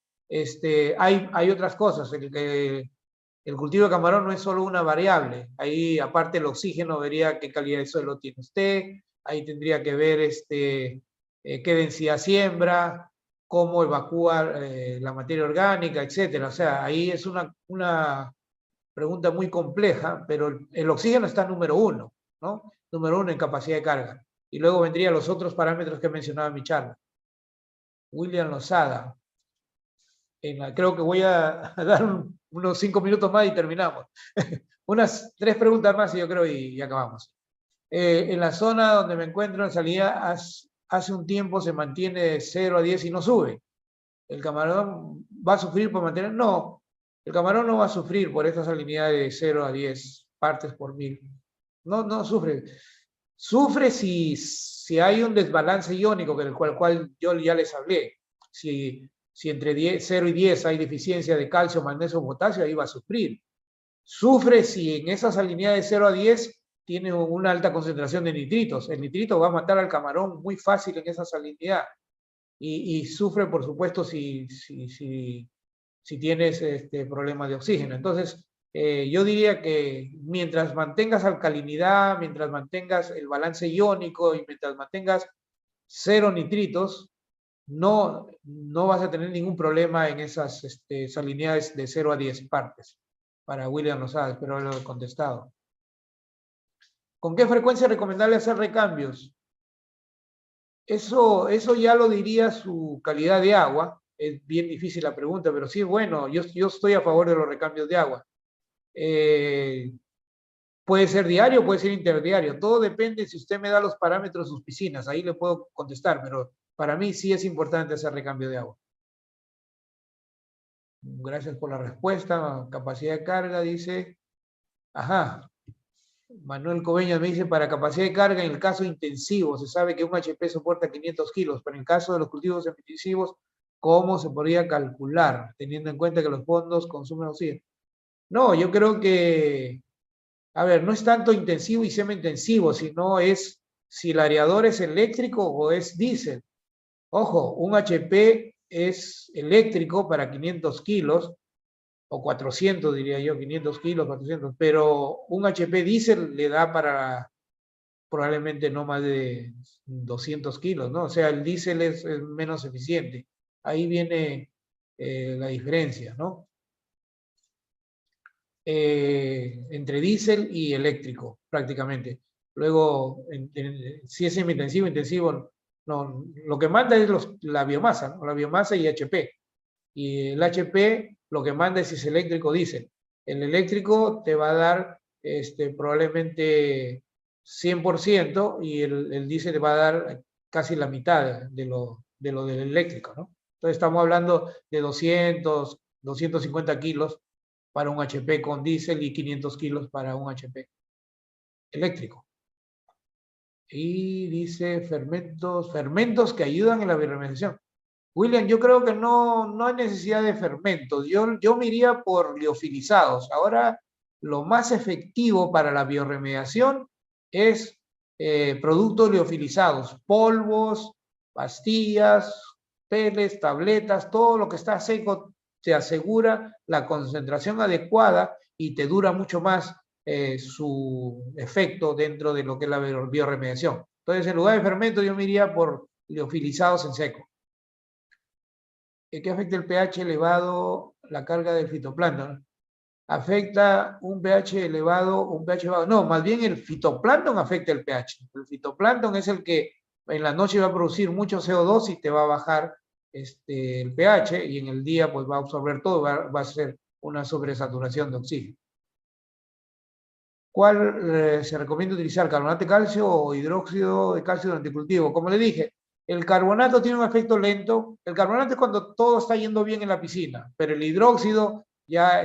hay otras cosas. El cultivo de camarón no es solo una variable. Ahí, aparte del oxígeno, vería qué calidad de suelo tiene usted. Ahí tendría que ver qué densidad siembra, cómo evacúa la materia orgánica, etcétera. O sea, ahí es una pregunta muy compleja, pero el oxígeno está número 1, ¿no? Número 1 en capacidad de carga. Y luego vendrían los otros parámetros que mencionaba en mi charla. William Lozada. Creo que voy a dar unos 5 minutos más y terminamos. Unas 3 preguntas más y yo creo y acabamos. En la zona donde me encuentro en salida, hace un tiempo se mantiene de 0 a 10 y no sube. ¿El camarón va a sufrir por mantener? No, el camarón no va a sufrir por esta salinidad de 0 a 10 partes por mil. No sufre. Sufre si hay un desbalance iónico, del cual yo ya les hablé. Si entre 0 y 10 hay deficiencia de calcio, magnesio o potasio, ahí va a sufrir. Sufre si en esa salinidad de 0 a 10 tiene una alta concentración de nitritos. El nitrito va a matar al camarón muy fácil en esa salinidad. Y sufre, por supuesto, si tienes problemas de oxígeno. Entonces, yo diría que mientras mantengas alcalinidad, mientras mantengas el balance iónico y mientras mantengas 0 nitritos, no vas a tener ningún problema en esas salinidades de 0 a 10 partes. Para William Lozada, espero haberlo contestado. ¿Con qué frecuencia es recomendable hacer recambios? Eso ya lo diría su calidad de agua. Es bien difícil la pregunta, pero sí, bueno, yo estoy a favor de los recambios de agua. Puede ser diario, puede ser interdiario. Todo depende si usted me da los parámetros de sus piscinas. Ahí le puedo contestar, pero para mí sí es importante hacer recambio de agua. Gracias por la respuesta. Capacidad de carga, dice. Ajá. Manuel Coveñas me dice, para capacidad de carga en el caso intensivo, se sabe que un HP soporta 500 kilos, pero en el caso de los cultivos intensivos, ¿cómo se podría calcular, teniendo en cuenta que los fondos consumen oxígeno? No, yo creo que, a ver, no es tanto intensivo y semi-intensivo, sino es si el aerador es eléctrico o es diésel. Ojo, un HP es eléctrico para 500 kilos, o 400 diría yo, 500 kilos, 400, pero un HP diésel le da para probablemente no más de 200 kilos, ¿no? O sea, el diésel es menos eficiente. Ahí viene la diferencia, ¿no? Entre diésel y eléctrico, prácticamente. Luego, si es intensivo, no, lo que manda es la biomasa, ¿no? La biomasa y HP. Y el HP lo que manda es si es eléctrico o diésel. El eléctrico te va a dar probablemente 100% y el diésel te va a dar casi la mitad de lo del eléctrico, ¿no? Entonces estamos hablando de 200, 250 kilos para un HP con diésel y 500 kilos para un HP eléctrico. Y dice fermentos que ayudan en la bioremediación. William, yo creo que no hay necesidad de fermentos. Yo me iría por liofilizados. Ahora, lo más efectivo para la bioremediación es productos liofilizados, polvos, pastillas, peles, tabletas, todo lo que está seco te asegura la concentración adecuada y te dura mucho más su efecto dentro de lo que es la bioremediación. Entonces, en lugar de fermentos, yo me iría por liofilizados en seco. ¿Qué afecta el pH elevado, la carga del fitoplancton? ¿Afecta un pH elevado o un pH bajo? No, más bien el fitoplancton afecta el pH. El fitoplancton es el que en la noche va a producir mucho CO2 y te va a bajar el pH y en el día pues va a absorber todo, va a ser una sobresaturación de oxígeno. ¿Cuál se recomienda utilizar? ¿Carbonato de calcio o hidróxido de calcio durante el cultivo? Como le dije, el carbonato tiene un efecto lento. El carbonato es cuando todo está yendo bien en la piscina, pero el hidróxido ya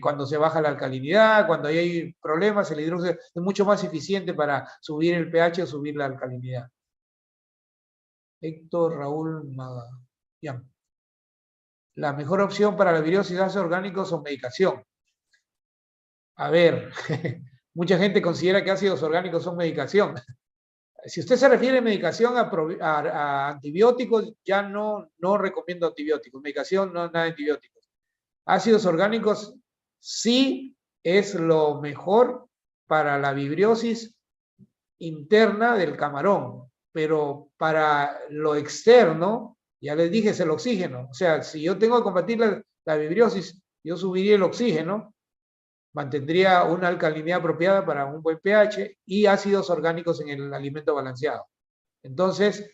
cuando se baja la alcalinidad, cuando hay problemas, el hidróxido es mucho más eficiente para subir el pH o subir la alcalinidad. Héctor Raúl Magallanes. La mejor opción para la virosis de ácidos orgánicos o medicación. A ver, mucha gente considera que ácidos orgánicos son medicación. Si usted se refiere a medicación a antibióticos, ya no recomiendo antibióticos. Medicación, no nada de antibióticos. Ácidos orgánicos sí es lo mejor para la vibriosis interna del camarón, pero para lo externo, ya les dije, es el oxígeno. O sea, si yo tengo que combatir la vibriosis, yo subiría el oxígeno, mantendría una alcalinidad apropiada para un buen pH y ácidos orgánicos en el alimento balanceado. Entonces,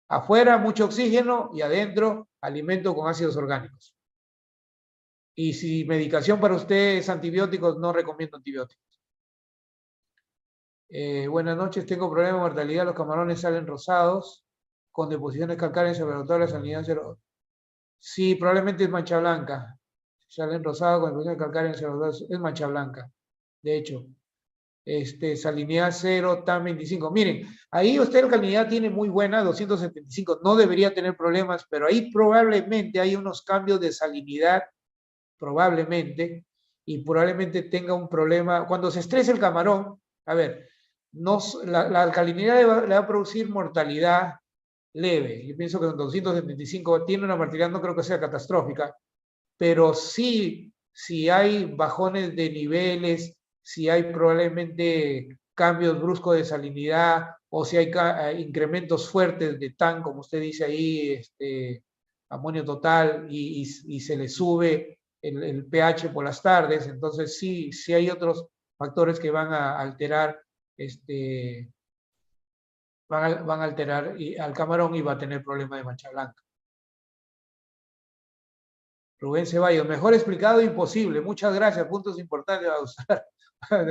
afuera mucho oxígeno y adentro alimento con ácidos orgánicos. Y si medicación para usted es antibióticos, no recomiendo antibióticos. Buenas noches, tengo problema de mortalidad, los camarones salen rosados, con deposiciones calcáreas sobre la salinidad cero. Sí, probablemente es mancha blanca. Salen rosados con deposiciones calcáreas sobre es mancha blanca, de hecho. salinidad 0, TAN 25. Miren, ahí usted la alcalinidad tiene muy buena, 275, no debería tener problemas, pero ahí probablemente hay unos cambios de salinidad, probablemente, y probablemente tenga un problema. Cuando se estresa el camarón, a ver, no, la alcalinidad le va a producir mortalidad leve. Yo pienso que con 275 tiene una mortalidad, no creo que sea catastrófica, pero sí, si hay bajones de niveles, si hay probablemente cambios bruscos de salinidad o si hay incrementos fuertes de TAN, como usted dice ahí, amonio total, y se le sube el pH por las tardes, entonces sí, sí hay otros factores que van a alterar, van a alterar al camarón y va a tener problemas de mancha blanca. Rubén Ceballos, mejor explicado imposible. Muchas gracias, puntos importantes a usar.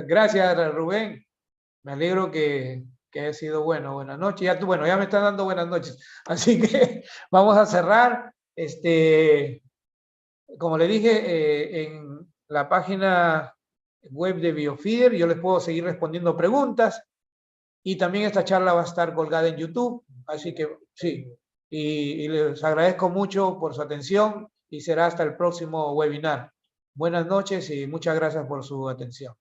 Gracias, Rubén. Me alegro que haya sido bueno. Buenas noches. Bueno, ya me están dando buenas noches. Así que vamos a cerrar. Como le dije, en la página web de Biofeeder, yo les puedo seguir respondiendo preguntas. Y también esta charla va a estar colgada en YouTube. Así que sí. Y les agradezco mucho por su atención y será hasta el próximo webinar. Buenas noches y muchas gracias por su atención.